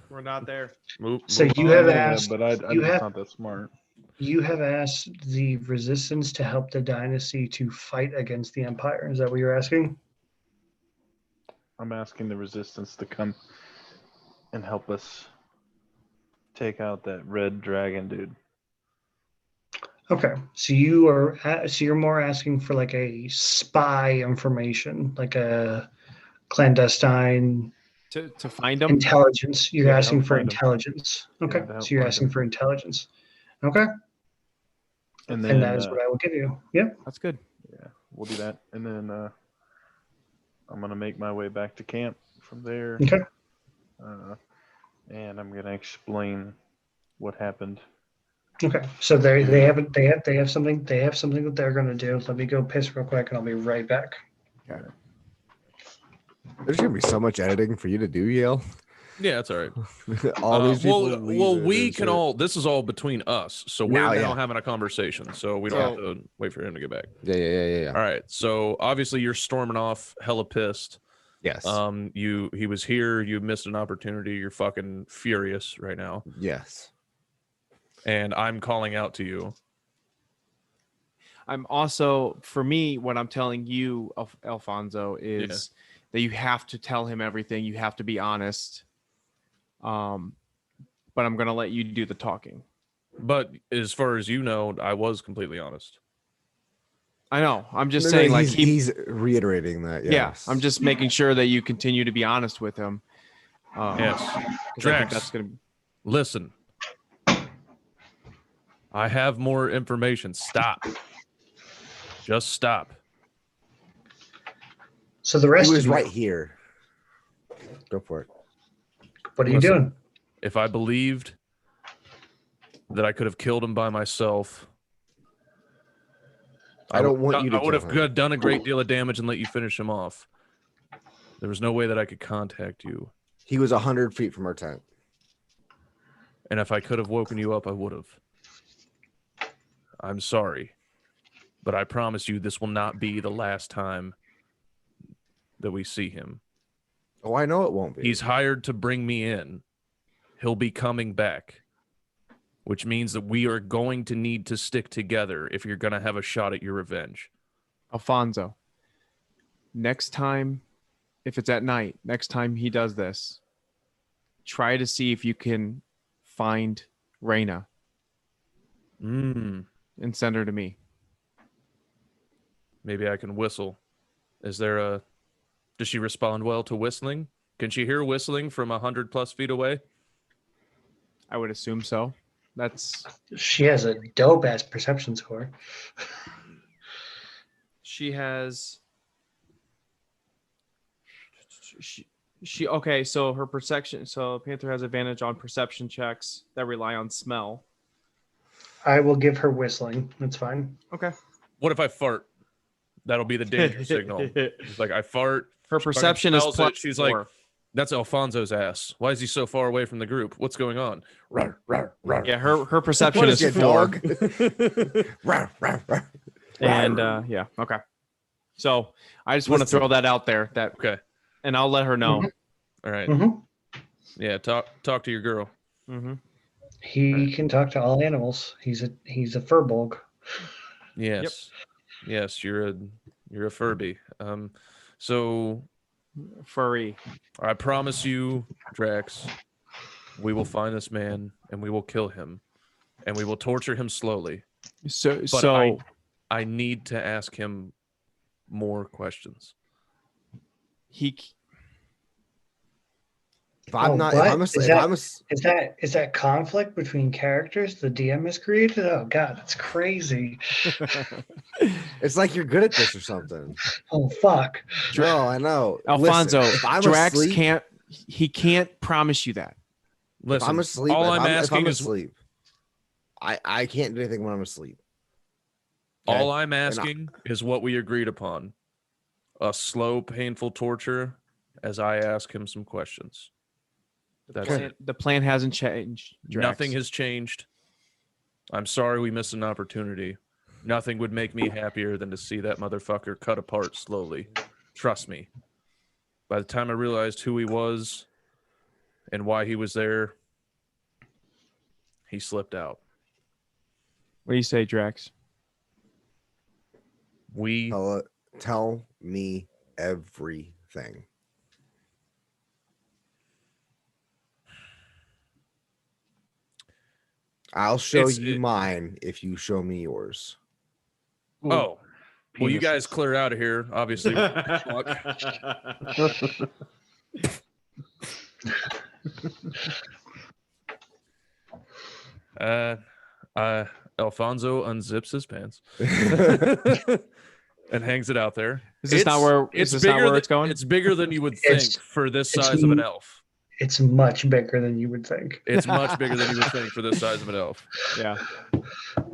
We're not there. Move. So move you on. have Yeah, asked. but I'm you just have. not that smart. You have asked the resistance to help the dynasty to fight against the empire. Is that what you're asking? I'm asking the resistance to come and help us take out that red dragon dude. Okay, so you're more asking for like a spy information, like a clandestine To find him. intelligence. You're Yeah, to asking help for find 'em. intelligence. Okay, Yeah, to help so you're find asking 'em. for intelligence. Okay, And and then that is what I will give you. Yep. That's good. yeah, we'll do that. And then I'm gonna make my way back to camp from there. Okay. And I'm gonna explain what happened. Okay. So they have something that they're going to do. Let me go piss real quick, and I'll be right back. There's gonna be so much editing for you to do, Yale. Yeah, that's all right. All these people. Well, leaving we and can shit. all. This is all between us, so we're Now, now yeah. having a conversation. So we don't have to wait for him to get back. Yeah. All right. So obviously you're storming off, hella pissed. Yes. He was here. You missed an opportunity. You're fucking furious right now, Yes. and I'm calling out to you. I'm also, for me, what I'm telling you, Elfonzo, is that you have to tell him everything. You have to be honest. But I'm gonna let you do the talking. But as far as you know, I was completely honest. I know. I'm just No, saying, like he's reiterating that. Yes. Yeah. I'm just making sure that you continue to be honest with him. Yes. 'Cause I think Drax, that's gonna. listen. I have more information. Stop. Just stop. So the He rest was of you, right here. Go for it. what are you Listen. doing? If I believed that I could have killed him by myself, I don't want you to I would kill him. have done a great deal of damage and let you finish him off. There was no way that I could contact you. He was 100 feet from our tent. And if I could have woken you up, I would have. I'm sorry. But I promise you this will not be the last time that we see him. Oh, I know it won't be. He's hired to bring me in. He'll be coming back, which means that we are going to need to stick together if you're going to have a shot at your revenge. Alfonso, next time, if it's at night, next time he does this, try to see if you can find Reyna. Mm, and send her to me. maybe I can whistle. Is there a... Does she respond well to whistling? Can she hear whistling from 100+ feet away? I would assume so. That's She has a dope ass perception score. she has. She okay. So her perception. So Panther has advantage on perception checks that rely on smell. I will give her whistling. That's fine. Okay. What if I fart? That'll be the danger signal. It's like I fart. Her she fucking perception is smells plus it. She's 4. like, that's Elfonzo's ass. Why is he so far away from the group? What's going on? Rawr, rawr, rawr. Yeah, her perception What is is it, 4. dog? Rawr, rawr, rawr. And yeah, okay. So I just want to Listen. throw that out there. That Okay. and I'll let her know. All right. Mhm. Yeah. Talk to your girl. Mm-hmm. He can talk to all animals. He's a furbulk. Yes. Yes. You're a Furby. So Furry. I promise you, Drax, we will find this man and we will kill him, and we will torture him slowly. But I need to ask him more questions. he If I'm Oh, not, what? if I'm a, Is if that- I'm a, Is that conflict between characters the DM has created? Oh god, that's crazy. it's like you're good at this or something. Oh fuck. No, I know. Alfonso, Listen, if I'm Drax asleep, can't promise you that. if Listen, I'm asleep, all if I'm if asking I'm is asleep, I can't do anything when I'm asleep. Okay? all I'm asking is what we agreed upon: a slow, painful torture as I ask him some questions. That's it. The plan hasn't changed. Drax. Nothing has changed. I'm sorry we missed an opportunity. Nothing would make me happier than to see that motherfucker cut apart slowly. Trust me. By the time I realized who he was and why he was there, he slipped out. What do you say, Drax? We Tell me everything. I'll show you mine if you show me yours. Oh, well, you Penises. guys clear out of here, obviously. Elfonzo unzips his pants and hangs it out there. Is this not where it's going? It's bigger than you would think It's- for this it's size of an m- elf. It's much bigger than you would think. It's much bigger than you would think for this size of an elf. Yeah.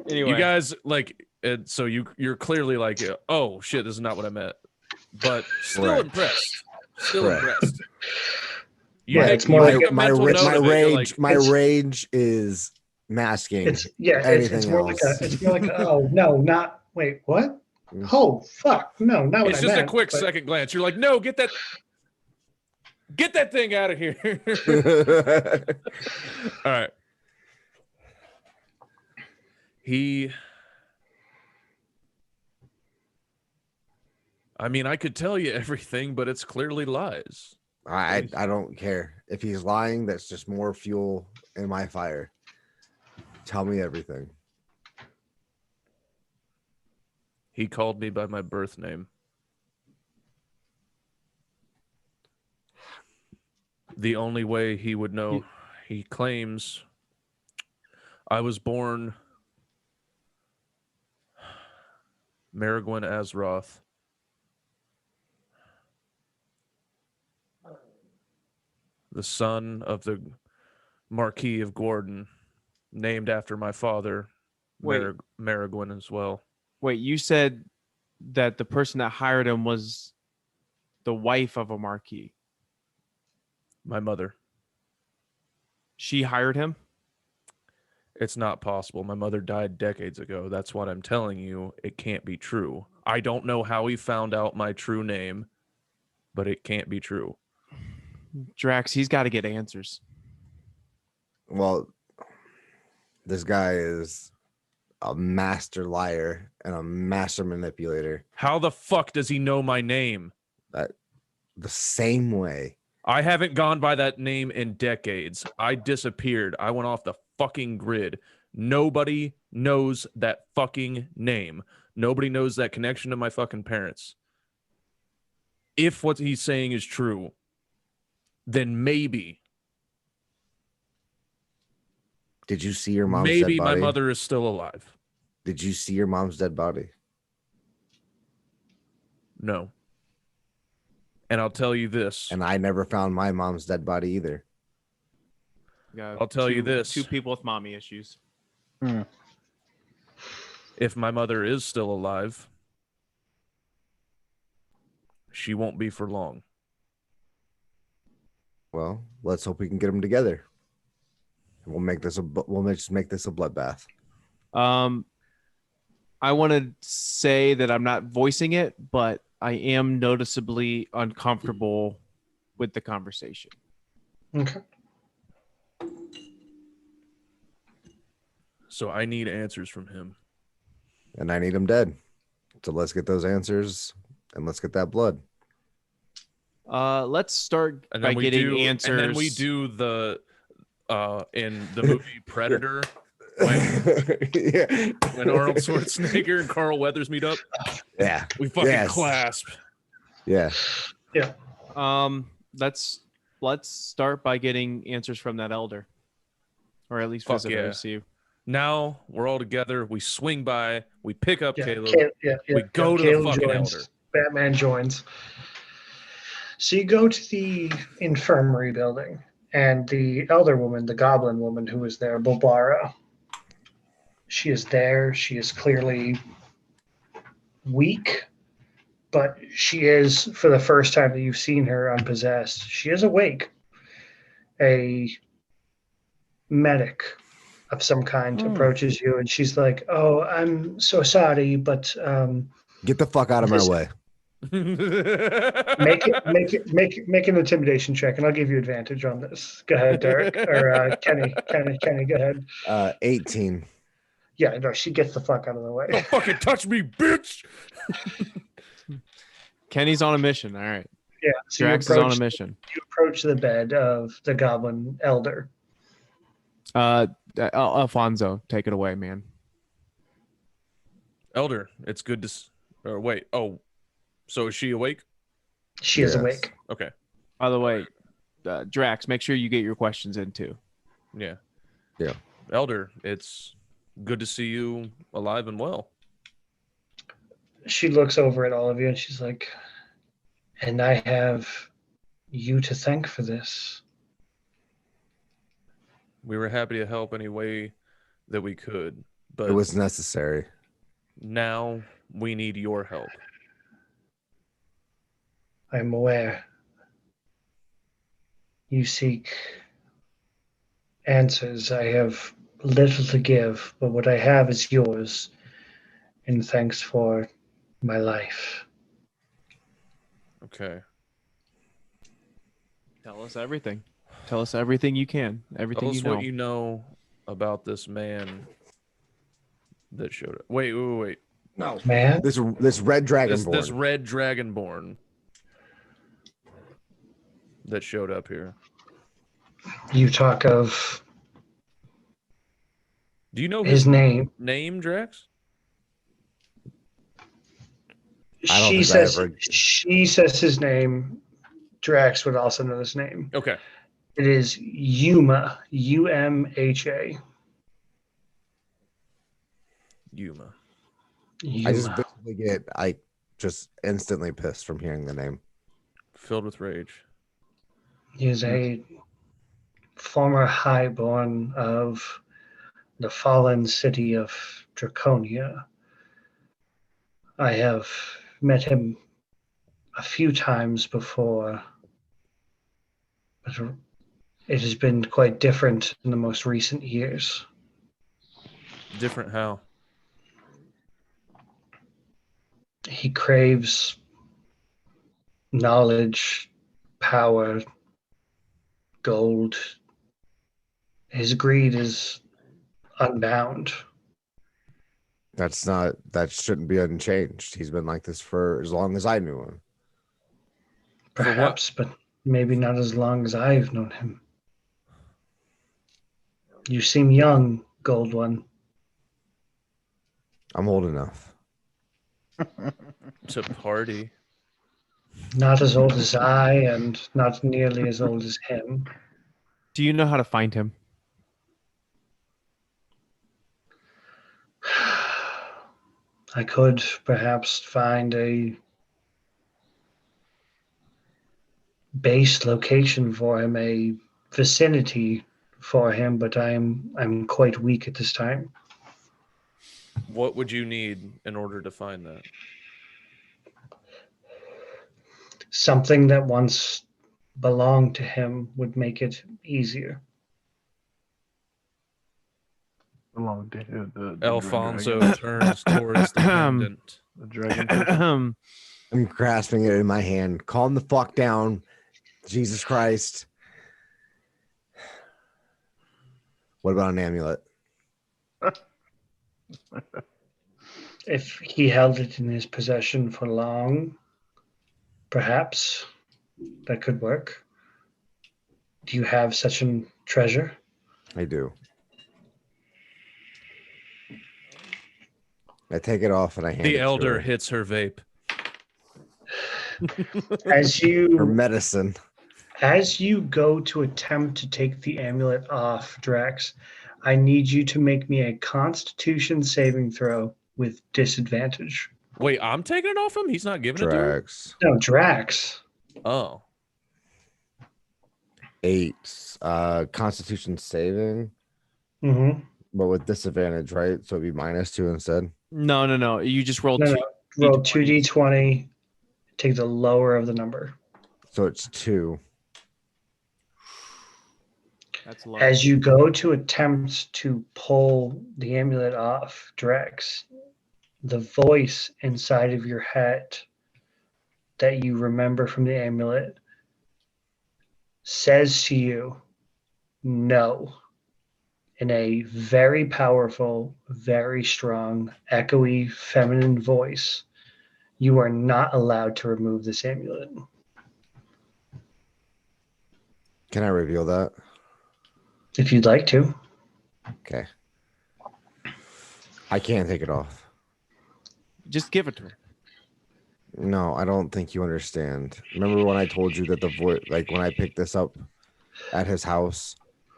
Anyway, You guys so you're clearly like, oh shit, this is not what I meant, but still Right. impressed. Still Correct. impressed. Yeah, make- it's more make like a my mental note of it, you're like, my It's- rage is masking. It's Anything more like else. it's more like oh no, not wait, what? Oh fuck. No, not what it's I just meant, a quick but- second glance. You're like, no, get that thing out of here. All right. I mean, I could tell you everything, but it's clearly lies. I don't care. If he's lying, that's just more fuel in my fire. Tell me everything. He called me by my birth name. The only way he would know, he claims I was born Maragwin Azroth. The son of the Marquis of Gordon, named after my father, Wait. Maragwin as well. wait, you said that the person that hired him was the wife of a marquis. My mother. She hired him? It's not possible. My mother died decades ago. That's what I'm telling you. It can't be true. I don't know how he found out my true name, but it can't be true. Drax, he's got to get answers. Well, this guy is a master liar and a master manipulator. How the fuck does he know my name? The same way. I haven't gone by that name in decades. I disappeared. I went off the fucking grid. Nobody knows that fucking name. Nobody knows that connection to my fucking parents. If what he's saying is true, then maybe Did you see your mom's dead my body? mother is still alive. Did you see your mom's dead body? No. And I'll tell you this. And I never found my mom's dead body either. Got I'll tell you this. 2 people with mommy issues. If my mother is still alive, she won't be for long. Well, let's hope we can get them together. We'll just make this a bloodbath. I want to say that I'm not voicing it, but I am noticeably uncomfortable with the conversation. Okay. So I need answers from him. And I need him dead. So let's get those answers and let's get that blood. Let's start by getting answers. And then we do the in the movie Predator when Arnold Schwarzenegger and Carl Weathers meet up. Yeah. We fucking clasp. Yeah. Yeah. Let's start by getting answers from that elder. Or at least Fuck visit her to see. Now we're all together. We swing by. We pick up Caleb. We go to the fucking elder. Batman joins. So you go to the infirmary building, and the elder woman, the goblin woman who was there, Bobara, she is there. She is clearly weak, but she is, for the first time that you've seen her unpossessed, she is awake. A medic of some kind approaches you, and she's like, "Oh, I'm so sorry, but get the fuck out of my way." make an intimidation check, and I'll give you advantage on this. Go ahead, Derek, or Kenny, go ahead. 18. Yeah, no, she gets the fuck out of the way. Don't fucking touch me, bitch. Kenny's on a mission. All right. Yeah, so Drax is on a mission. You approach the bed of the goblin elder. Elfonzo, take it away, man. Elder, it's good to. Or wait. Oh, so is she awake? She is awake. Okay. By the way, Drax, make sure you get your questions in too. Yeah. Yeah. Elder, it's good to see you alive and well. She looks over at all of you and she's like, "And I have you to thank for this." We were happy to help any way that we could, but It was necessary. now we need your help. I'm aware. You seek answers. I have little to give, but what I have is yours. And thanks for my life. Okay. Tell us everything. Tell us everything you can. Everything Tell us you know. what you know about this man that showed up. Wait. No. Man, This red dragonborn. This red dragonborn that showed up here. you talk of Do you know his name. name, Drax? I don't She think I says ever- she says his name. Drax would also know his name. Okay. It is Yuma. UMHA. Yuma. I just basically get just instantly pissed from hearing the name. Filled with rage. He is a former highborn of the fallen city of Draconia. I have met him a few times before, but it has been quite different in the most recent years. Different how? He craves knowledge, power, gold. His greed is unbound. That shouldn't be unchanged. He's been like this for as long as I knew him. Perhaps, but maybe not as long as I've known him. You seem young, Gold One. I'm old enough. To party. Not as old as I, and not nearly as old as him. Do you know how to find him? I could perhaps find a base location for him, a vicinity for him, but I'm quite weak at this time. What would you need in order to find that? Something that once belonged to him would make it easier. Along to the Elfonzo dragon. turns towards the pendant. The dragon person. I'm grasping it in my hand. Calm the fuck down. Jesus Christ. What about an amulet? If he held it in his possession for long, perhaps that could work. Do you have such a treasure? I do. I take it off and I hand it The to elder her. hits her vape. As Her you medicine. go to attempt to take the amulet off, Drax, I need you to make me a Constitution saving throw with disadvantage. Wait, I'm taking it off him? He's not giving it to her? Drax. No, Drax. Oh. 8. Constitution saving, Mm-hmm. but with disadvantage, right? So it'd be -2 instead. No. You just rolled No, two. no. Roll D20s. 2d20. Take the lower of the number. So it's 2. That's low. As you go to attempt to pull the amulet off, Drax, the voice inside of your head that you remember from the amulet says to you, no, in a very powerful, very strong, echoey, feminine voice. You are not allowed to remove this amulet. Can I reveal that? If you'd like to. Okay. I can't take it off. Just give it to her. No, I don't think you understand. Remember when I told you that the voice, like when I picked this up at his house,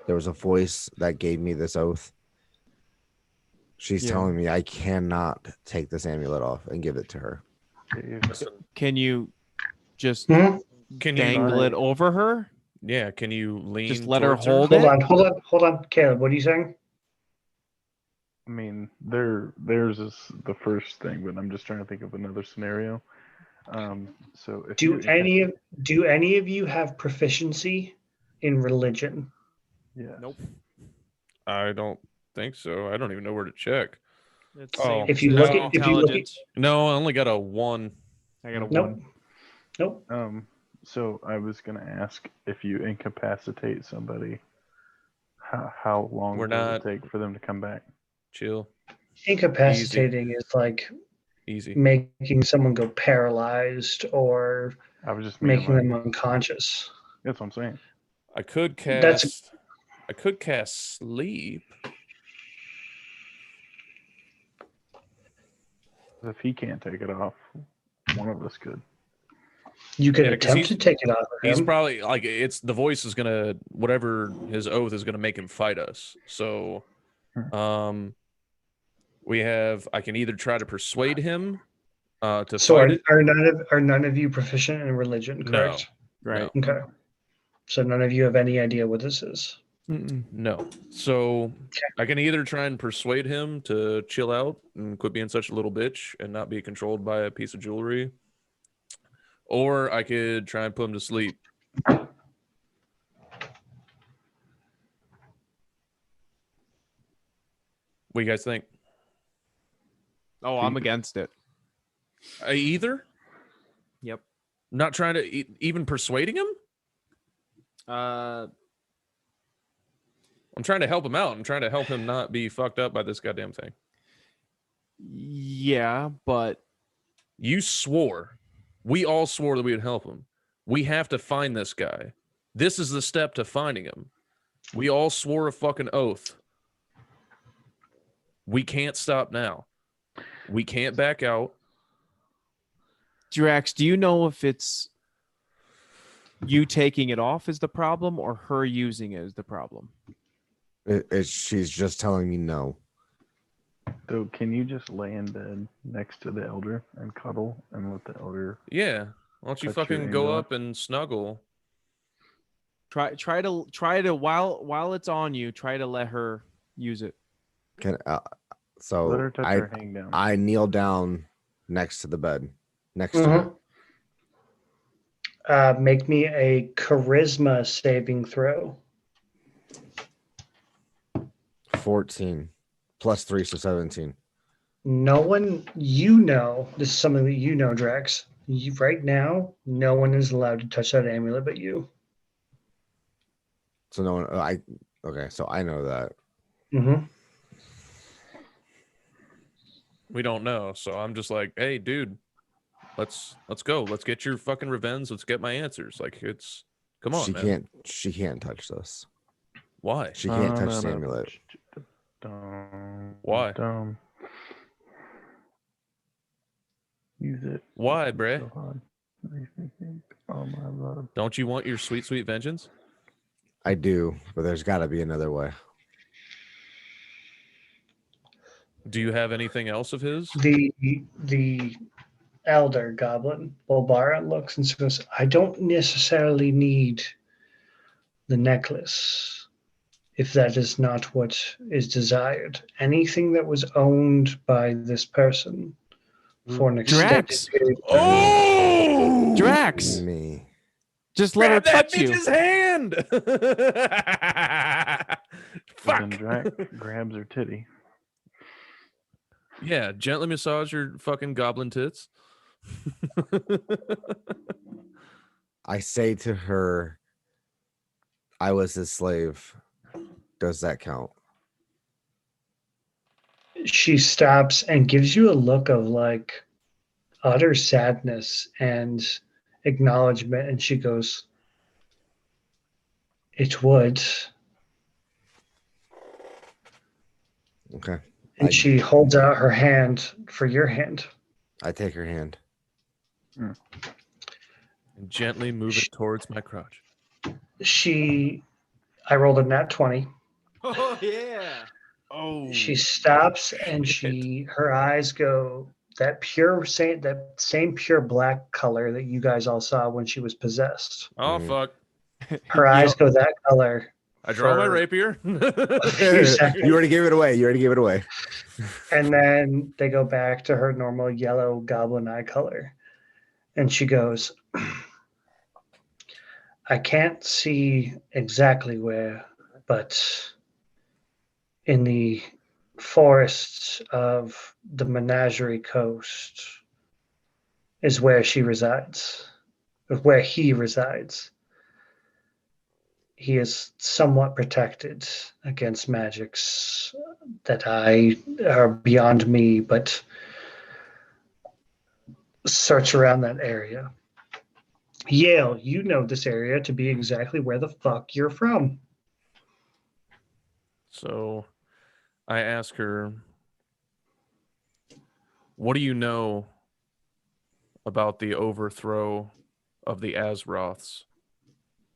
there was a voice that gave me this oath? She's Yeah. telling me I cannot take this amulet off and give it to her. Can you just Hmm? Can you dangle it over her? Yeah, can you lean Just let her towards hold Hold it? hold on. Caleb, what are you saying? I mean, theirs is the first thing, but I'm just trying to think of another scenario. So if Do you any of you have proficiency in religion? yeah, Nope. I don't think so. I don't even know where to check. It's Oh, If you look at- if you look at- intelligence. No, I only got a 1. I got a Nope. one. Nope. So I was gonna ask if you incapacitate somebody, how long We're does not- it take for them to come back? Chill. Incapacitating is like Easy. making someone go paralyzed or I was just meaning making like, them unconscious. that's what I'm saying. I could That's- cast I could cast sleep. If he can't take it off, one of us could. You could Yeah, 'cause attempt to take it off of He's him. probably like it's the voice is gonna whatever his oath is gonna make him fight us. So we have I can either try to persuade him to So fight it. are none of you proficient in religion, correct? Right. No. Okay. So none of you have any idea what this is. Mm-mm. No. So I can either try and persuade him to chill out and quit being such a little bitch and not be controlled by a piece of jewelry. Or I could try and put him to sleep. What do you guys think? Oh, I'm against it. Either? Yep. Not trying to even persuading him? I'm trying to help him out. I'm trying to help him not be fucked up by this goddamn thing. Yeah, but You swore. We all swore that we would help him. We have to find this guy. This is the step to finding him. We all swore a fucking oath. We can't stop now. We can't back out. Drax, do you know if it's you taking it off is the problem or her using it is the problem? She's just telling me no. So can you just lay in bed next to the elder and cuddle and let the elder? Yeah. Why don't you Touch your fucking go angel. up and snuggle? Try to while it's on you, try to let her use it. Can Let so her touch her hang down. I kneel down next to the bed, next to her. Make me a charisma saving throw. 14 plus 3, so 17. No one, you know, this is something that you know, Drax. Right now, no one is allowed to touch that amulet but you. So no one. Okay. So I know that. Mm-hmm. We don't know. So I'm just like, hey, dude, let's go. Let's get your fucking revenge. Let's get my answers. Like, it's come on, man. She can't touch this. Why? She can't touch the amulet. Why? Use it. Why, bruh? So hard. Makes me think, oh my love. Don't you want your sweet, sweet vengeance? I do, but there's got to be another way. Do you have anything else of his? The elder goblin, Bolbara, looks and says, I don't necessarily need the necklace if that is not what is desired. Anything that was owned by this person for an extended Drax. period of time. Oh, Drax, Me. just let her grab that touch you. bitch's hand. So then Fuck. Drax grabs her titty. Yeah, gently massage your fucking goblin tits. I say to her, I was his slave. Does that count? She stops and gives you a look of like utter sadness and acknowledgement, and she goes, it would. Okay. And she holds out her hand for your hand. I take her hand. And gently move it towards my crotch. I rolled a nat 20. Oh yeah. Oh, She stops and shit. her eyes go that same pure black color that you guys all saw when she was possessed. Oh, fuck. Her eyes go that color. I draw my for rapier. a few seconds. You already gave it away. And then they go back to her normal yellow goblin eye color. And she goes, I can't see exactly where, but in the forests of the Menagerie Coast is where she resides, or where he resides. He is somewhat protected against magics that are beyond me, but search around that area. Yale, you know this area to be exactly where the fuck you're from. So I ask her, what do you know about the overthrow of the Azroths,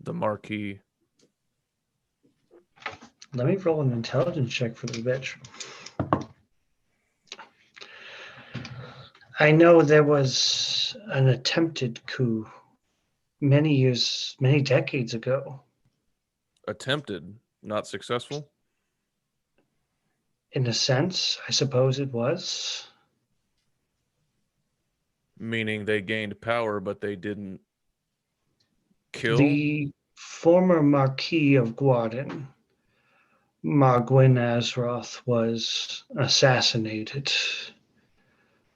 the Marquis? Let me roll an intelligence check for the bitch. I know there was an attempted coup many decades ago. Attempted, not successful? In a sense, I suppose it was. Meaning they gained power, but they didn't kill? The former Marquis of Guarden, Margwyn Azroth, was assassinated.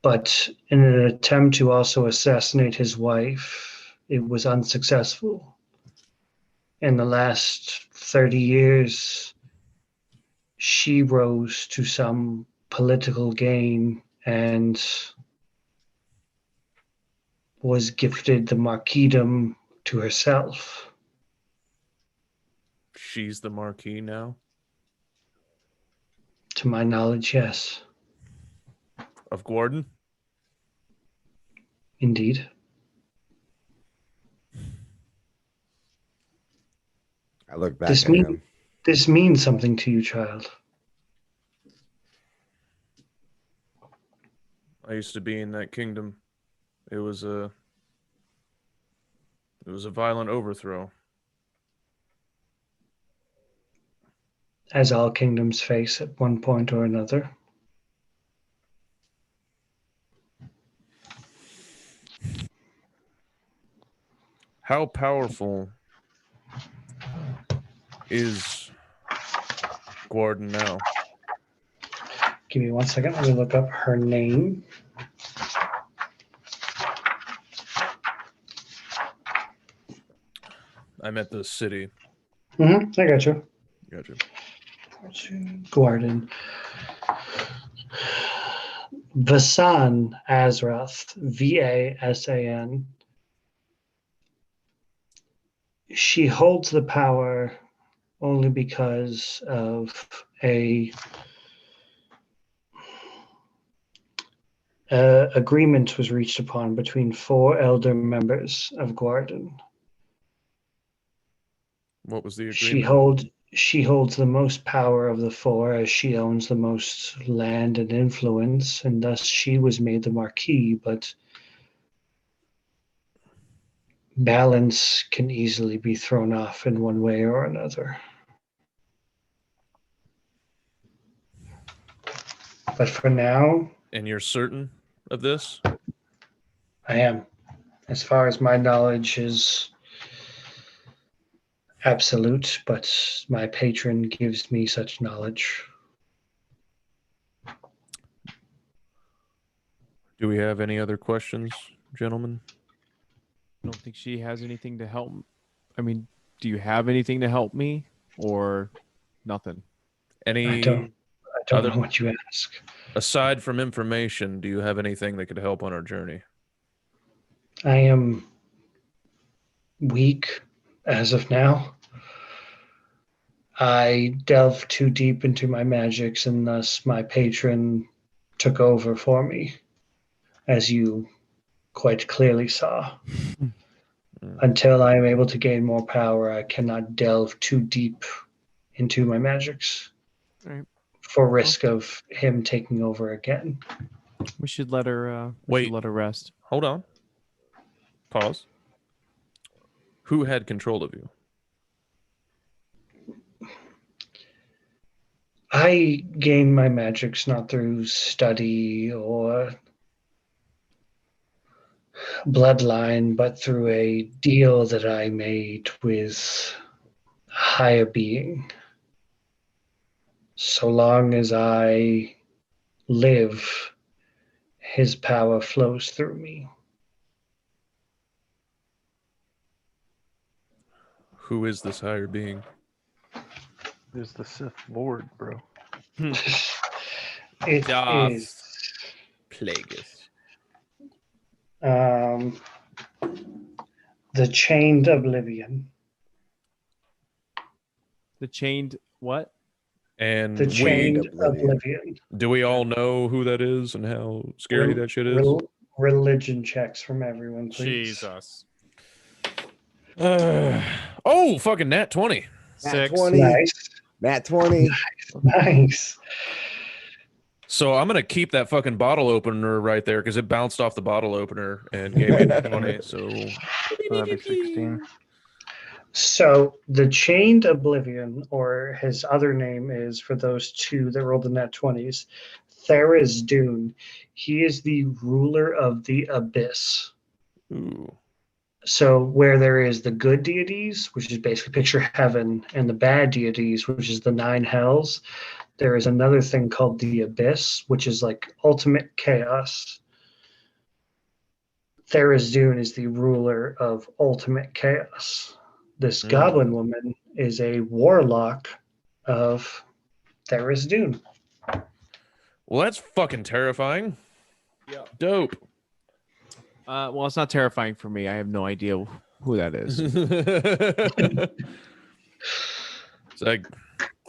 But in an attempt to also assassinate his wife, it was unsuccessful. In the last 30 years, she rose to some political gain and was gifted the marquisdom to herself. She's the Marquis now? To my knowledge, yes. of Gordon. Indeed. I look back This at mean- him. This means something to you, child. I used to be in that kingdom. It was a violent overthrow. As all kingdoms face at one point or another. How powerful is Gordon now? Give me 1 second. Let me look up her name. I'm at the city. I got you. Gotcha. Gordon. Vasan Azrath. Vasan. She holds the power only because of a agreement was reached upon between 4 elder members of Gordon. What was the She agreement? holds the most power of the 4, as she owns the most land and influence, and thus she was made the Marquis, but balance can easily be thrown off in one way or another. But for now, And you're certain of this? I am. As far as my knowledge is absolute, but my patron gives me such knowledge. Do we have any other questions, gentlemen? I don't think she has anything to help. I mean, do you have anything to help me or nothing? Any I don't other- know what you ask. aside from information, do you have anything that could help on our journey? I am weak as of now. I delved too deep into my magics, and thus my patron took over for me, as you quite clearly saw. Until I am able to gain more power, I cannot delve too deep into my magics Right. for risk of him taking over again. We should let her. Wait. Let her rest. Hold on. Pause. Who had control of you? I gain my magics not through study or bloodline, but through a deal that I made with a higher being. So long as I live, his power flows through me. Who is this higher being? There's the Sith Lord, bro. It Darth is Plagueis. the chained oblivion. The chained what? And The chained Oblivion. oblivion. do we all know who that is and how scary that shit is? Religion checks from everyone, please. Jesus. Oh, fucking nat 20. Nat 6. 20. Nice. Nat 20. Nice. So I'm gonna keep that fucking bottle opener right there because it bounced off the bottle opener and gave me a 20. So So that'd be 16. So the chained oblivion, or his other name is, for those 2 that rolled the net 20s, Theras Dune. He is the ruler of the abyss. ooh. So where there is the good deities, which is basically picture heaven, and the bad deities, which is the 9 hells, there is another thing called the abyss, which is like ultimate chaos. Theras Dune is the ruler of ultimate chaos. This goblin woman is a warlock of Theras Dune. Well, that's fucking terrifying. Yeah. Dope. Well, it's not terrifying for me. I have no idea who that is. It's like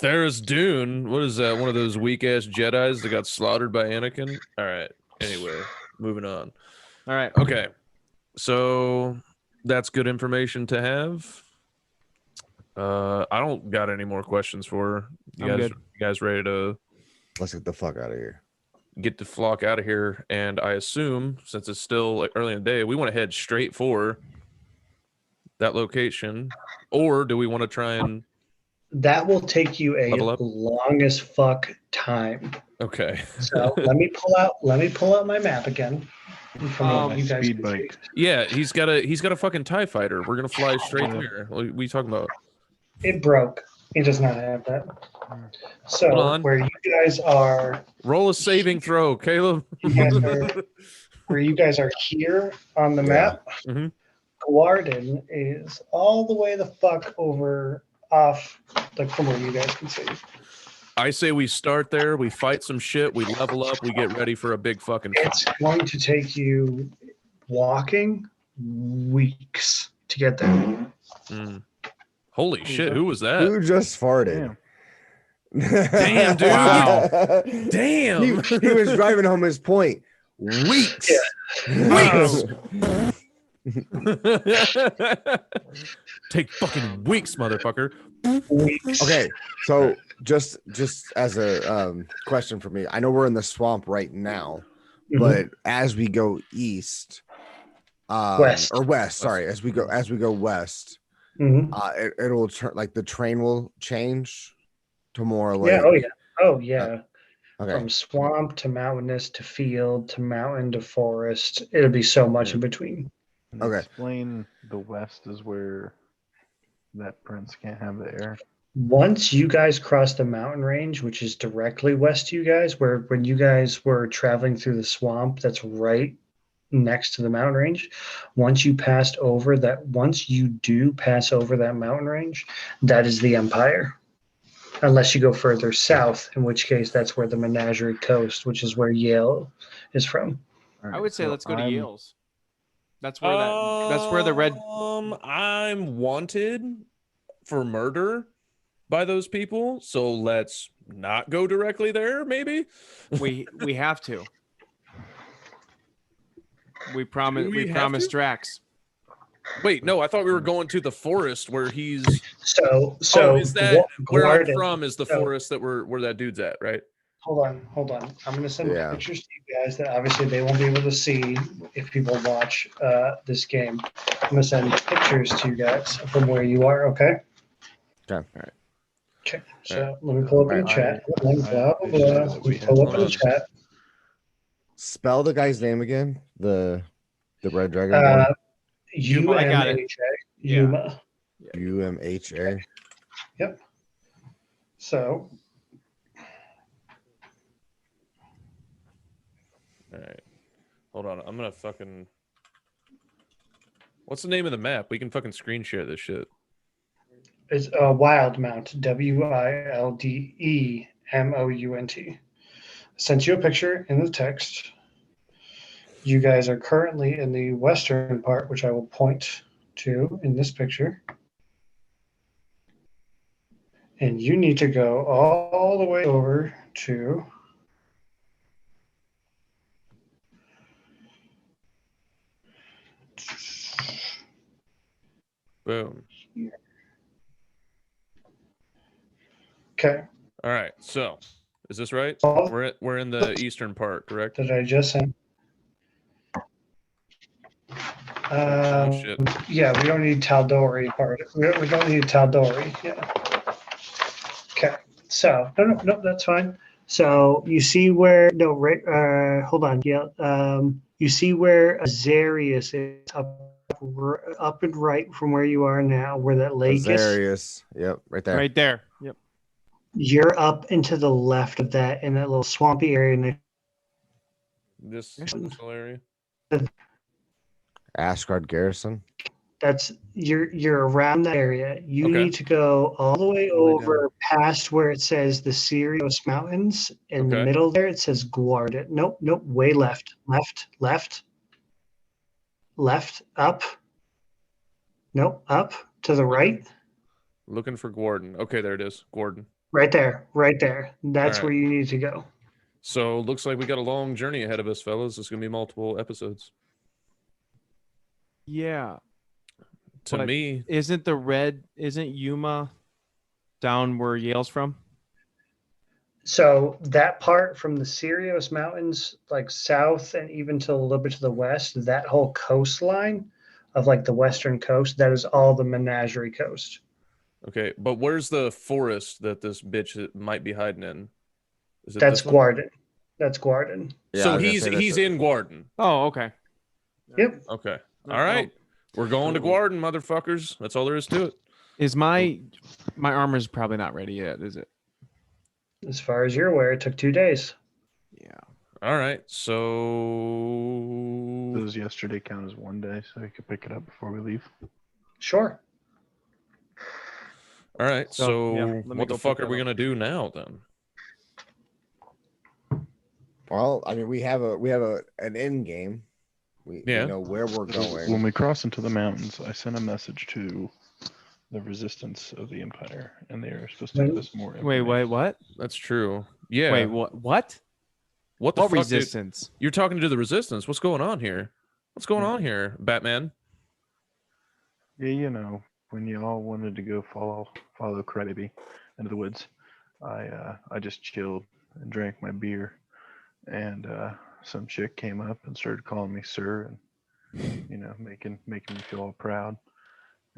Theras Dune. What is that? One of those weak ass Jedi's that got slaughtered by Anakin? All right. Anyway, moving on. All right. Okay, so that's good information to have. I don't got any more questions for her. I'm good. You guys ready to Let's get the fuck out of here. get the flock out of here? And I assume, since it's still like early in the day, we want to head straight for that location, or do we want to try and That will take you a level up? long as fuck time. Okay. So let me pull out my map again. From you guys Speed can bike. see. Yeah, he's got a fucking TIE fighter. We're gonna fly straight there. What are you talking about? It broke. It does not have that. Hold So on. where you guys are, Roll a saving throw, Caleb. where you guys are here on the Yeah. map, Mhm. Guarden is all the way the fuck over off, like from where you guys can see. I say we start there, we fight some shit, we level up, we get ready for a big fucking It's going to take you walking weeks to get there. Mm. Holy shit, who was that? Who just farted? Damn, dude. Wow. Damn. He was driving home his point. Weeks. Weeks. Take fucking weeks, motherfucker. Weeks. Okay, so just as a question for me, I know we're in the swamp right now, Mhm. but as we go east, West. or west, sorry, as we go west, Mhm. it'll turn like the train will change to more Yeah. like Oh yeah. okay, From swamp to mountainous to field to mountain to forest. It'll be so much in between. And Okay. Explain the west is where that prince can't have the air. Once you guys cross the mountain range, which is directly west to you guys, where when you guys were traveling through the swamp, that's right next to the mountain range. Once you do pass over that mountain range, that is the Empire. Unless you go further south, in which case that's where the Menagerie Coast, which is where Yale is from. All I right, would say so let's go to I'm- Yale's. That's where that's where the red. I'm wanted for murder by those people, so let's not go directly there, maybe. We have to. We promise. Do we We have promised to? Drax. Wait, no, I thought we were going to the forest where he's So is that where I'm Guarden- from is the so- forest that where that dude's at, right? Hold on. I'm going to send Yeah. pictures to you guys that obviously they won't be able to see if people watch this game. I'm going to send pictures to you guys from where you are, okay? Okay. Okay, so let me pull up in the I- chat. I- Blah, blah, I- blah. Let me pull up in the Hold chat. Spell the guy's name again. The red dragon Yuma, I got it. UMHA. Yeah. Yuma. UMHA. Yep. So All right. Hold on. I'm gonna fucking. What's the name of the map? We can fucking screen share this shit. it's Wildemount. WILDEMOUNT. Sent you a picture in the text. You guys are currently in the western part, which I will point to in this picture. And you need to go all the way over to Boom. okay. All right. So, is this right? Oh. We're in the eastern part, correct? That I just sent. Oh, shit. Yeah, we don't need Taldori part. We don't need Taldori. Yeah. Okay. So no, that's fine. So you see where hold on. Yeah. You see where Azarius is up and right from where you are now, where that lake is. Azarius. Yep, right there. Right there. Yep. You're up into the left of that in that little swampy area. And This little area. Asgard Garrison. that's you're around that area. You Okay. need to go all the way All the way over past where it says the Sirius Mountains. In the Okay. middle there, it says Guarda. Nope. Way left. Left. Up. Nope. Up to the right. Looking for Gordon. Okay, there it is. Gordon. Right there. That's All right. where you need to go. So looks like we got a long journey ahead of us, fellas. There's gonna be multiple episodes. Yeah. To But me, isn't Yuma down where Yale's from? So that part from the Sirius Mountains, like south and even to a little bit to the west, that whole coastline of like the western coast, that is all the Menagerie Coast. okay, but where's the forest that this bitch might be hiding in? Is it That's this one? Guarden. That's Guarden. Yeah, I So was gonna he's say that's he's in Guarden. Oh, okay. Yep. Okay. No, All right. no. We're going to Cool. Guarden, motherfuckers. That's all there is to it. Is my armor's probably not ready yet, is it? As far as you're aware, it took 2 days. Yeah. All right. So Does yesterday count as 1 day so we could pick it up before we leave? Sure. all right. So, So yeah, let me what go the fuck pick are we that gonna do now then? Well, I mean, we have an end game. We Yeah. know where we're When going. we cross into the mountains, I sent a message to the resistance of the Empire, and they are supposed to give us more Wait, information. what? That's true. Yeah. Wait, what? What? What the What fuck, dude? resistance? You're talking to the resistance. What's going on here? What's going on here, Batman? Yeah, you know, when you all wanted to go follow Crybaby into the woods, I just chilled and drank my beer, and some chick came up and started calling me sir, and making me feel all proud,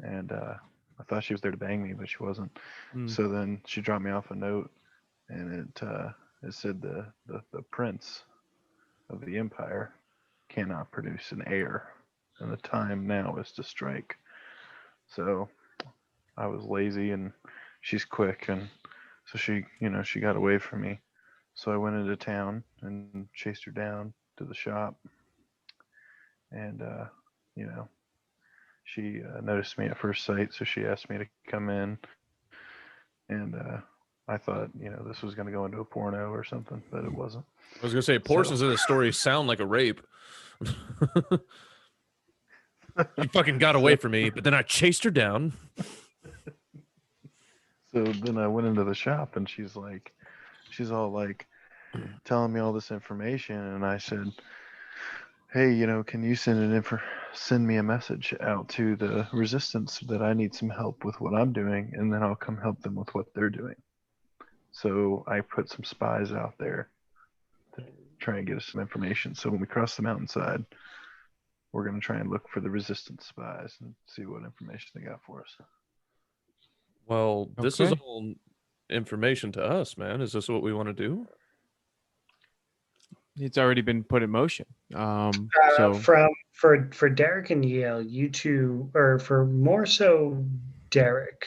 and I thought she was there to bang me, but she wasn't. Hmm. So then she dropped me off a note, and it said the prince of the empire cannot produce an heir, and the time now is to strike. So I was lazy, and she's quick, and so she got away from me. So I went into town and chased her down to the shop, and you know she noticed me at first sight, so she asked me to come in, and I thought this was going to go into a porno or something, but it wasn't. I was gonna say portions of the story sound like a rape. She fucking got away from me, but then I chased her down. So then I went into the shop, and she's all like telling me all this information, and I said, hey, can you send me a message out to the resistance that I need some help with what I'm doing, and then I'll come help them with what they're doing. So I put some spies out there to try and get us some information. So when we cross the mountainside, we're going to try and look for the resistance spies and see what information they got for us. Well, this is Okay. all information to us, man. Is this what we want to do? It's already been put in motion. So For Derek and Yale, you two, or for more so Derek,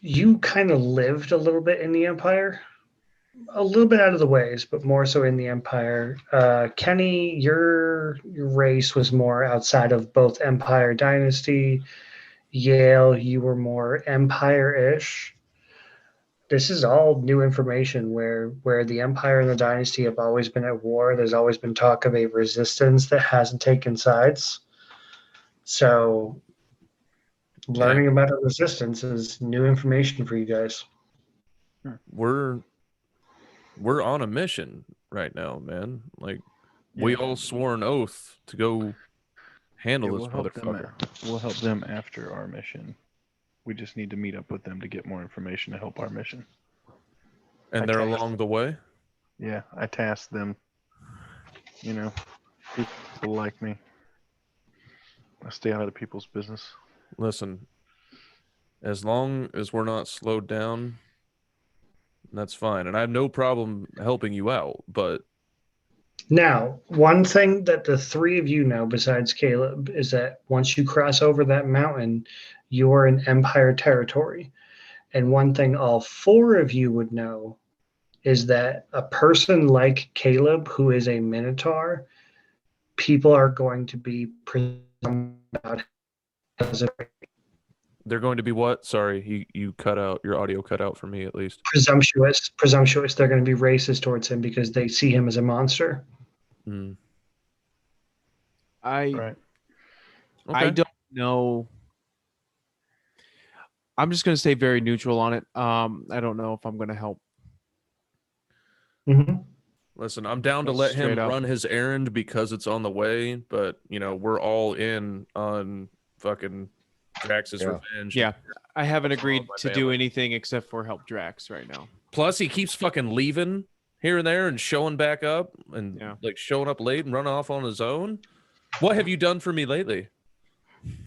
you kind of lived a little bit in the Empire, a little bit out of the ways, but more so in the Empire. Kenny, your race was more outside of both Empire Dynasty. Yale, you were more Empire-ish. This is all new information where the Empire and the Dynasty have always been at war. There's always been talk of a resistance that hasn't taken sides. So learning about a resistance is new information for you guys. We're on a mission right now, man. Like we Yeah. all swore an oath to go handle Yeah, this motherfucker. We'll help them after our mission. We just need to meet up with them to get more information to help our mission. And they're along the way. Yeah, I tasked them. People like me. I stay out of people's business. Listen, as long as we're not slowed down, that's fine. And I have no problem helping you out, but Now, one thing that the three of you know, besides Caleb, is that once you cross over that mountain, you're in Empire territory. And one thing all four of you would know is that a person like Caleb, who is a Minotaur, people are going to be presumed about as a they're going to be what? Sorry, you cut out. Your audio cut out for me at least. presumptuous. They're going to be racist towards him because they see him as a monster. Mm. Right. I don't know. I'm just going to stay very neutral on it. I don't know if I'm going to help Mm-hmm. Listen, I'm down to That's let him straight up. run his errand because it's on the way, but we're all in on fucking Drax's Yeah. revenge. Yeah, I haven't What's wrong agreed with my to do family? anything except for help Drax right now. Plus, he keeps fucking leaving here and there and showing back up and Yeah. like showing up late and running off on his own. What have you done for me lately?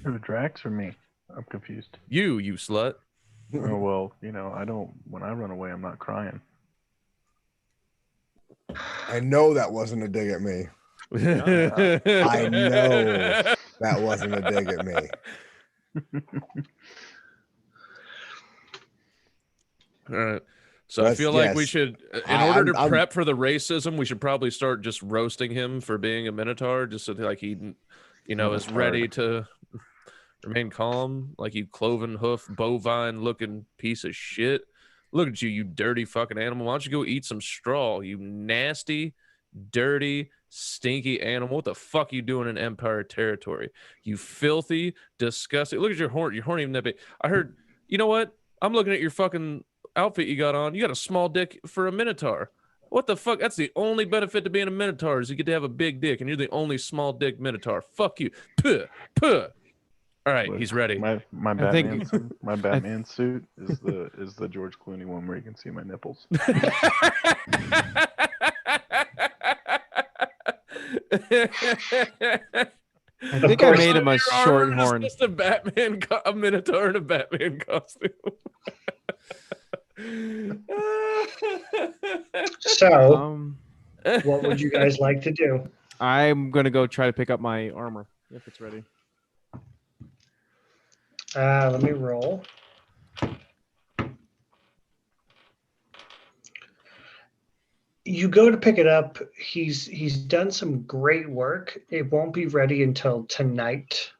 Who, Drax or me? I'm confused. You slut. Oh well, I don't. When I run away, I'm not crying. I know that wasn't a dig at me. I know that wasn't a dig at me. All right. So I feel like we should, in order to prep for the racism, we should probably start just roasting him for being a Minotaur, just so that, like, he, is ready to remain calm, like you cloven hoof, bovine looking piece of shit. Look at you, you dirty fucking animal. Why don't you go eat some straw, you nasty, dirty, stinky animal? What the fuck you doing in Empire territory? You filthy, disgusting. Look at your horn. Your horn even that big. I heard, you know what? I'm looking at your fucking outfit you got on. You got a small dick for a Minotaur. What the fuck? That's the only benefit to being a Minotaur is you get to have a big dick, and you're the only small dick Minotaur. Fuck you. Puh, puh. All right, Look, he's ready. My I think- Batman suit is the George Clooney one where you can see my nipples. I think I made him a Your short armor is horn. just a Batman, a Minotaur in a Batman costume. So, what would you guys like to do? I'm gonna go try to pick up my armor if it's ready. Let me roll. You go to pick it up. He's done some great work. It won't be ready until tonight.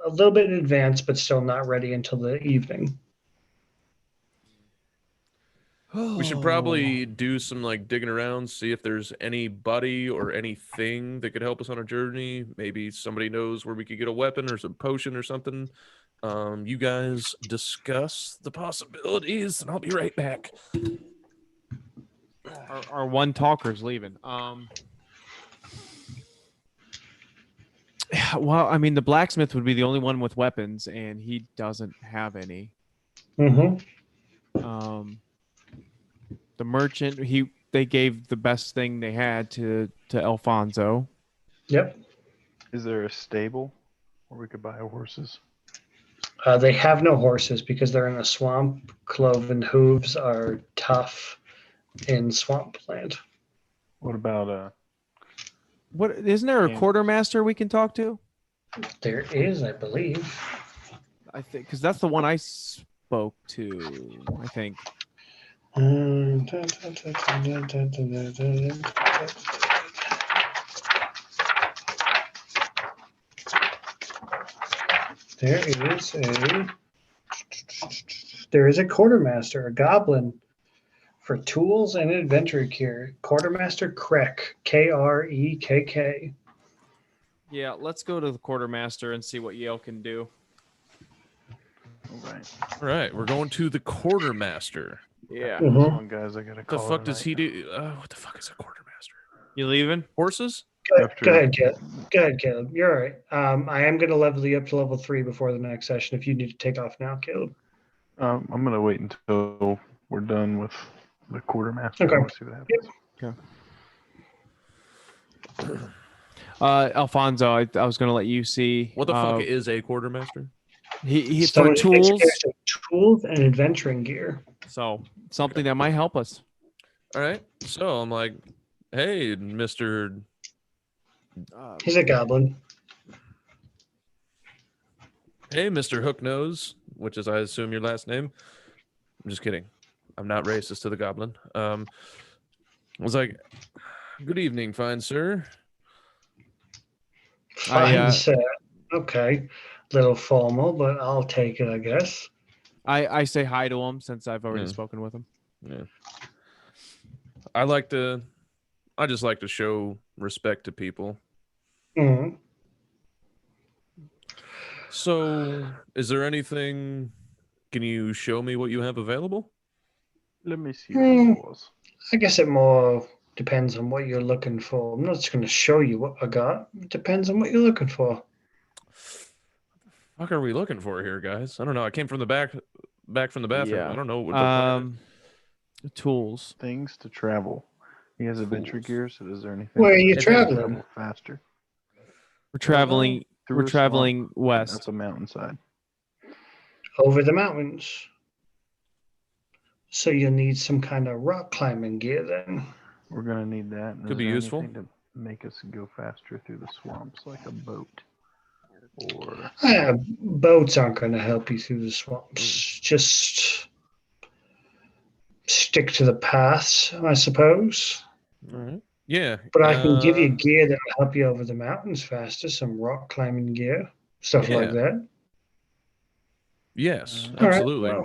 A little bit in advance, but still not ready until the evening. We should probably do some like digging around, see if there's anybody or anything that could help us on our journey. Maybe somebody knows where we could get a weapon or some potion or something. You guys discuss the possibilities, and I'll be right back. Our one talker's leaving. Well, I mean, the blacksmith would be the only one with weapons, and he doesn't have any. Mm-hmm. The merchant, they gave the best thing they had to Elfonzo. Yep. Is there a stable where we could buy horses? They have no horses because they're in a swamp. Cloven hooves are tough in swampland. What about What isn't there a Yeah. quartermaster we can talk to? There is, I believe. I think because that's the one I spoke to. I think. There is a quartermaster, a goblin for tools and adventure gear. Quartermaster Krek, Krekk. Yeah, let's go to the quartermaster and see what Yale can do. all right? All right, we're going to the quartermaster. Yeah. Mhm. Hold on, guys, I gotta What the call fuck it a does he night. do? What the fuck is a quartermaster? You leaving? Horses? Go ahead, Caleb. Go ahead, Caleb. You're all right. I am going to level you up to level 3 before the next session if you need to take off now, Caleb. I'm gonna wait until we're done with the quartermaster. Okay. I want to see what happens. Alfonso, I was going to let you see. What the fuck is a quartermaster? He for Someone who takes tools. care of tools and adventuring gear. So something that might help us. All right, so I'm like, hey, Mr. He's a goblin. Hey, Mr. Hooknose, which is, I assume, your last name. I'm just kidding. I'm not racist to the goblin. I was like, good evening, fine sir. Fine set. Okay. Little formal, but I'll take it, I guess. I say hi to him since I've already Yeah. spoken with him. Yeah. I just like to show respect to people. Hmm. So, is there anything? Can you show me what you have available? Let me see Hmm. your paws. I guess it more depends on what you're looking for. I'm not just going to show you what I got. It depends on what you're looking for. What are we looking for here, guys? I don't know. I came from the back from the bathroom. Yeah. I don't know what the plan Tools. Things to travel. He has adventure Tools. gear, so is there anything Where are you to traveling? travel faster? We're traveling. Through We're a swamp traveling and west. up a mountainside. Over the mountains. So you'll need some kind of rock climbing gear then. We're gonna need that. And Could is be there useful. anything to make us go faster through the swamps, like a boat? Or Boats aren't going to help you through the swamps. Just stick to the paths, I suppose. All right. Yeah. But I can give you gear that will help you over the mountains faster, some rock climbing gear, stuff like Yeah. that. Yes, All right, absolutely. well,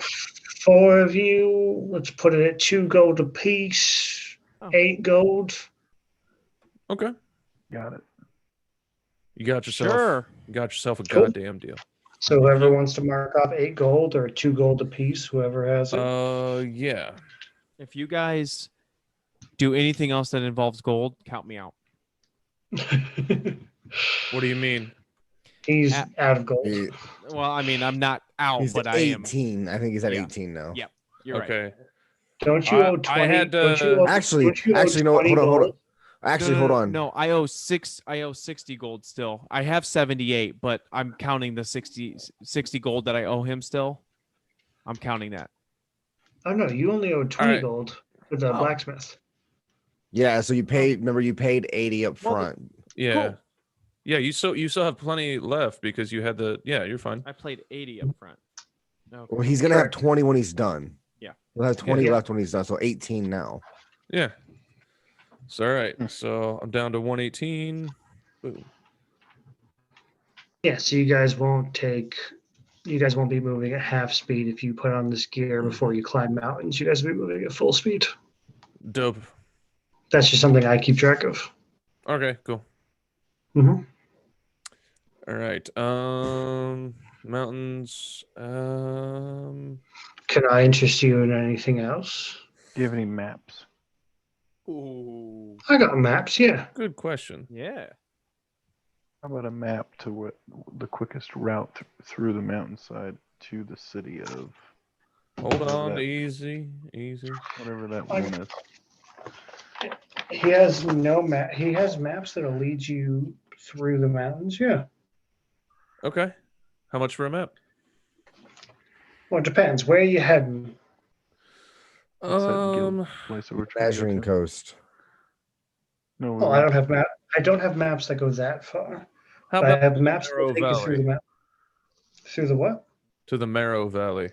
4 of you, let's put it at 2 gold apiece, Oh. 8 gold. Okay. got it. You got yourself. Sure. You got yourself a Cool. goddamn deal. So whoever wants to mark off 8 gold or 2 gold apiece, whoever has it. Yeah. If you guys do anything else that involves gold, count me out. What do you mean? He's At- out of gold. Well, I mean, I'm not out, He's but I am. 18. I think he's at Yeah. 18 now. Yeah. You're right. Okay. Don't you I- owe I 20? had to- don't you owe, Actually, don't you owe no. 20 Hold on. gold? Actually, No, hold no, on. No, I owe 60 gold still. I have 78, but I'm counting the 60 gold that I owe him still. I'm counting that. Oh, no, you only owe 20 right. gold with the Oh. blacksmith. Yeah, so you paid. Remember, you paid 80 up Well, front. Yeah. Cool. Yeah, you still have plenty left because you had you're fine. I played 80 up front. Okay. Well, he's gonna Correct. have 20 when he's done. Yeah. He'll have 20 Yeah. left when he's done. So 18 now. Yeah. So all right. So I'm down to 118. Boom. Yeah, so you guys won't be moving at half speed if you put on this gear before you climb mountains. You guys will be moving at full speed. Dope. That's just something I keep track of. Okay, cool. Mm-hmm. All right. Mountains. Can I interest you in anything else? Do you have any maps? Ooh. I got maps, yeah. Good question. Yeah. How about a map to what the quickest route through the mountainside to the city of Hold Whatever on, that- easy. whatever that one is? He has no map. He has maps that'll lead you through the mountains, yeah. Okay. How much for a map? Well, it depends. Where are you heading? What's that guild place that we're trying to go Measuring to? coast. No, we Oh, I went don't have map. I don't have maps that go that far. How But I about have maps that Marrow take you through the Valley? map. Through the what? To the Marrow Valley.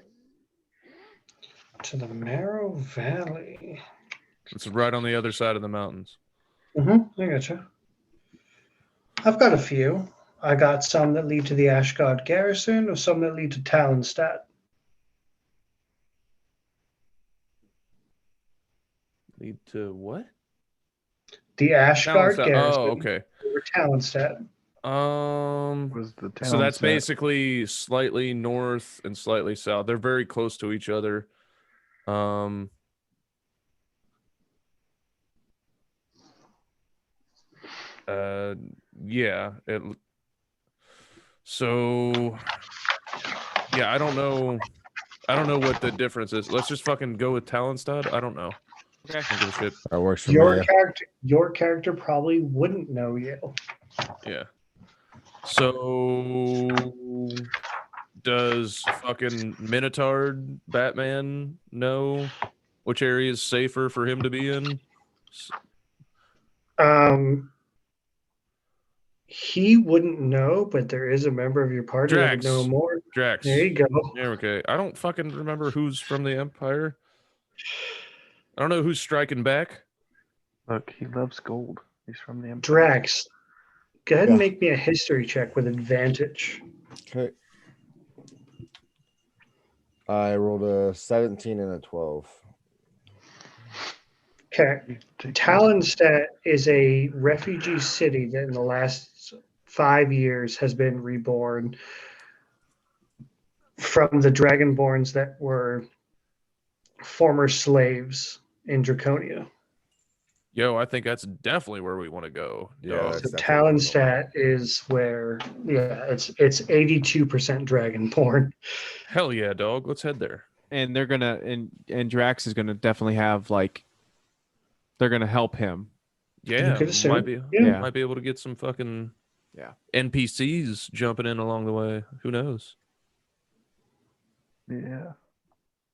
To the Marrow Valley. It's right on the other side of the mountains. Mm-hmm. I gotcha. I've got a few. I got some that lead to the Ashgard garrison, or some that lead to Talonstadt. Lead to what? The Ashgard Talonstadt. garrison Oh, okay. over Talonstadt. was the town. So that's set. basically slightly north and slightly south. They're very close to each other. Yeah. So yeah, I don't know what the difference is. Let's just fucking go with Talonstad. I don't know. Okay. I don't give a shit. That works for Your me. character probably wouldn't know Yale. Yeah. So does fucking Minotaur Batman know which area is safer for him to be in? He wouldn't know, but there is a member of your party that would Drax. know more. Drax. There you go. Yeah, okay. I don't fucking remember who's from the Empire. I don't know who's striking back. Look, he loves gold. He's from the Empire. Drax, go ahead and Yeah. make me a history check with advantage. Okay. I rolled a 17 and a 12. Okay. You take Talonstadt is a refugee city that in the last 5 years has been reborn from the Dragonborns that were former slaves in Draconia. Yo, I think that's definitely where we want to go. Yeah, dog. that's So definitely where we're Talonstadt is where, it's 82% dragonborn. Hell yeah, dog. Let's head there. And they're gonna and Drax is gonna definitely have like they're gonna help him. Yeah, could assume. might be Yeah. might be able to get some fucking Yeah. NPCs jumping in along the way. Who knows? Yeah.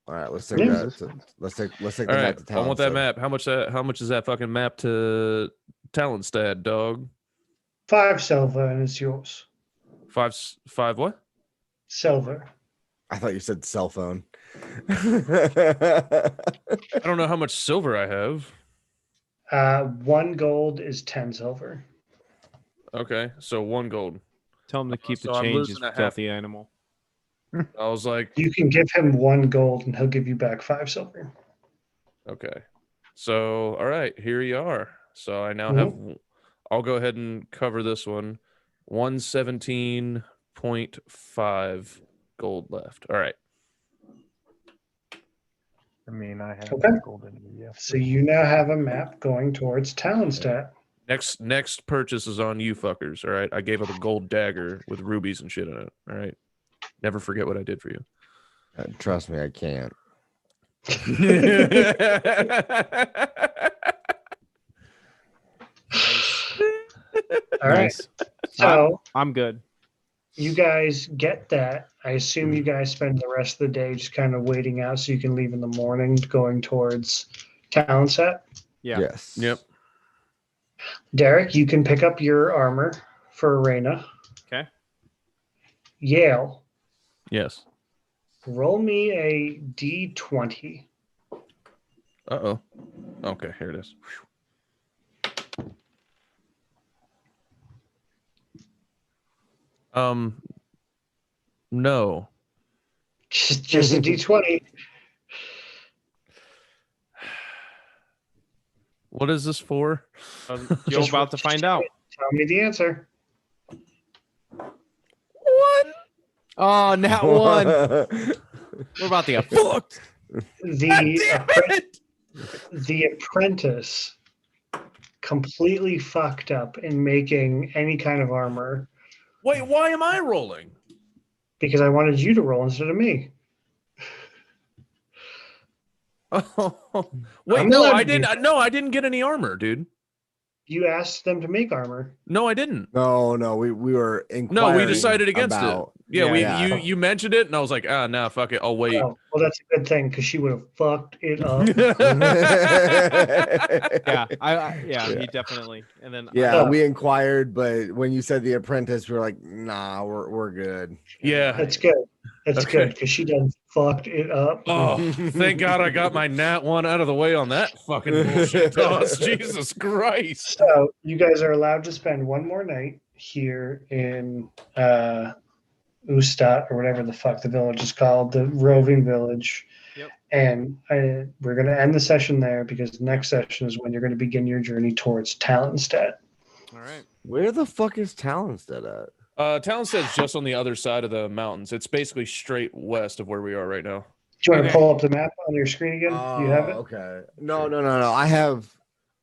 All right, let's take Yeah. that. Let's take All the right, map to I want that Talonstadt. map. How much is that fucking map to Talonstad, dog? 5 silver, and it's yours. Five what? Silver. I thought you said cell phone. I don't know how much silver I have. 1 gold is 10 silver. Okay, so 1 gold. Tell him to keep So the I'm change, losing you a half. filthy animal. I was like, You can give him 1 gold, and he'll give you back 5 silver. okay. So, all right, here you are. So I now Mm-hmm. have, I'll go ahead and cover this one. 117.5 gold left. All right. I mean, I have Okay. that golden. Yeah. So you now have a map going towards Talonstadt. Next purchase is on you fuckers. All right. I gave up a gold dagger with rubies and shit in it. All right. Never forget what I did for you. Trust me, I can't. All right. Nice. So I'm good. you guys get that. I assume you guys spend the rest of the day just kind of waiting out so you can leave in the morning going towards Talonstadt. Yeah. Yes. Yep. Derek, you can pick up your armor for Arena. Okay. Yale, Yes. roll me a d20. Uh-oh. Okay, here it is. No. Just a d20. What is this for? You're Just- about to find out. Tell me the answer. What? Oh, not one. We're about to get fucked. The apprentice completely fucked up in making any kind of armor Wait, why am I rolling? because I wanted you to roll instead of me. Oh, wait, I'm no, allowed I to do didn't. No, I didn't get any armor, dude. You asked them to make armor. No, I didn't. No, we were inquiring. No, we decided against about, it. Yeah, Yeah, you mentioned it, and I was like, nah, fuck it, I'll wait. Oh, well, that's a good thing because she would have fucked it up. Yeah, he definitely. And then Yeah, Oh. we inquired, but when you said the apprentice, we were like, nah, we're good. Yeah. That's good. That's Okay. good because she done fucked it up. Oh, thank God I got my nat 1 out of the way on that fucking bullshit toss. Jesus Christ. So you guys are allowed to spend 1 more night here in Ustad or whatever the fuck the village is called, the roving village. Yep. And we're going to end the session there because the next session is when you're going to begin your journey towards Talonstadt. all right. Where the fuck is Talonstadt at? Talonstad's just on the other side of the mountains. It's basically straight west of where we are right now. Do you want to Okay. pull up the map on your screen again? You have it? Okay. No.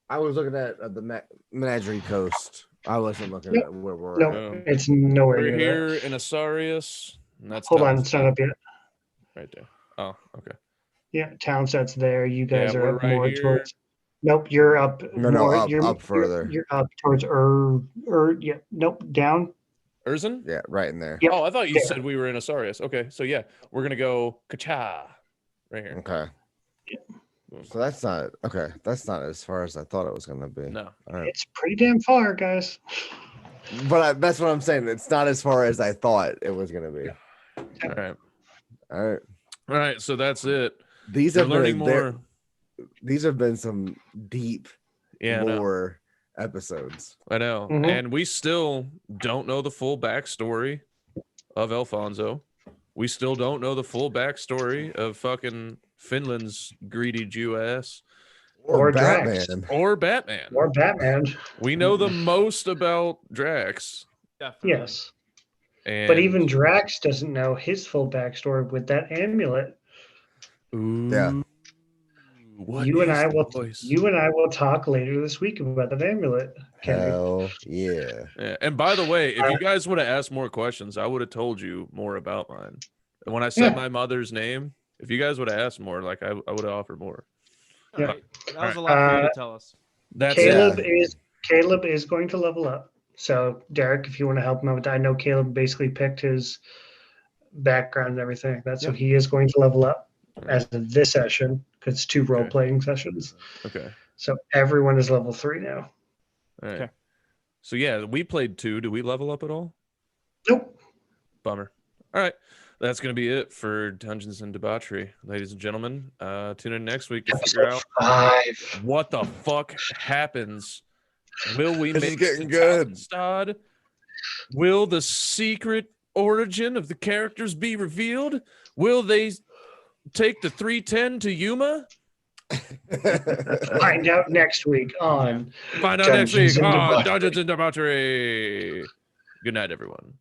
I was looking at the Menagerie Coast. I wasn't looking Nope. at where we're No, at. it's nowhere We're near that. here in Asarius, and that's Hold on, it's not up yet. right there. Oh, okay. Yeah, Talonstadt's there. You guys Yeah, are we're up right more here. towards. Nope, you're up. No, more, up you're, further. You're up towards yeah. Nope, down. Urzen? Yeah, right in there. Yep. Oh, I thought you There. said we were in Asarius. Okay, so yeah, we're gonna go Kacha right here. Okay. So that's not okay. That's not as far as I thought it was gonna be. No. All right. It's pretty damn far, guys. But that's what I'm saying. It's not as far as I thought it was gonna be. All right. All right. All right, so that's it. These You're have learning been more. these have been some deep Yeah, I know. lore episodes. I know. Mhm. And we still don't know the full backstory of Elfonzo. We still don't know the full backstory of fucking Finland's greedy Jew ass Or Drax. Batman. or Batman. Or Batman. We know the most about Drax. Definitely. Yes. And But even Drax doesn't know his full backstory with that amulet. Ooh. Yeah. What you and is I the will. voice? You and I will talk later this week about that amulet. Kenny. Hell yeah. Yeah. And by the way, if you guys would have asked more questions, I would have told you more about mine. And when I said Yeah. my mother's name, if you guys would have asked more, like I would have offered more. All Yeah. right. That was a lot for you to tell us. That's Caleb it. Caleb is going to level up. So Derek, if you want to help him out with that, I know Caleb basically picked his background and everything like that. So Yep. he is going to level up All as of this session because it's 2 role Okay. playing sessions. Okay. So everyone is level 3 now. All right. Okay. So yeah, we played 2. Do we level up at all? Nope. Bummer. All right. That's going to be it for Dungeons and Debauchery. Ladies and gentlemen, tune in next week to figure out Episode 5. what the fuck happens. Will we This is make getting the good. Talonstad? Will the secret origin of the characters be revealed? Will they take the 310 to Yuma? Find out next week on Find out next Dungeons week and on Debauchery. Dungeons and Debauchery. Good night, everyone.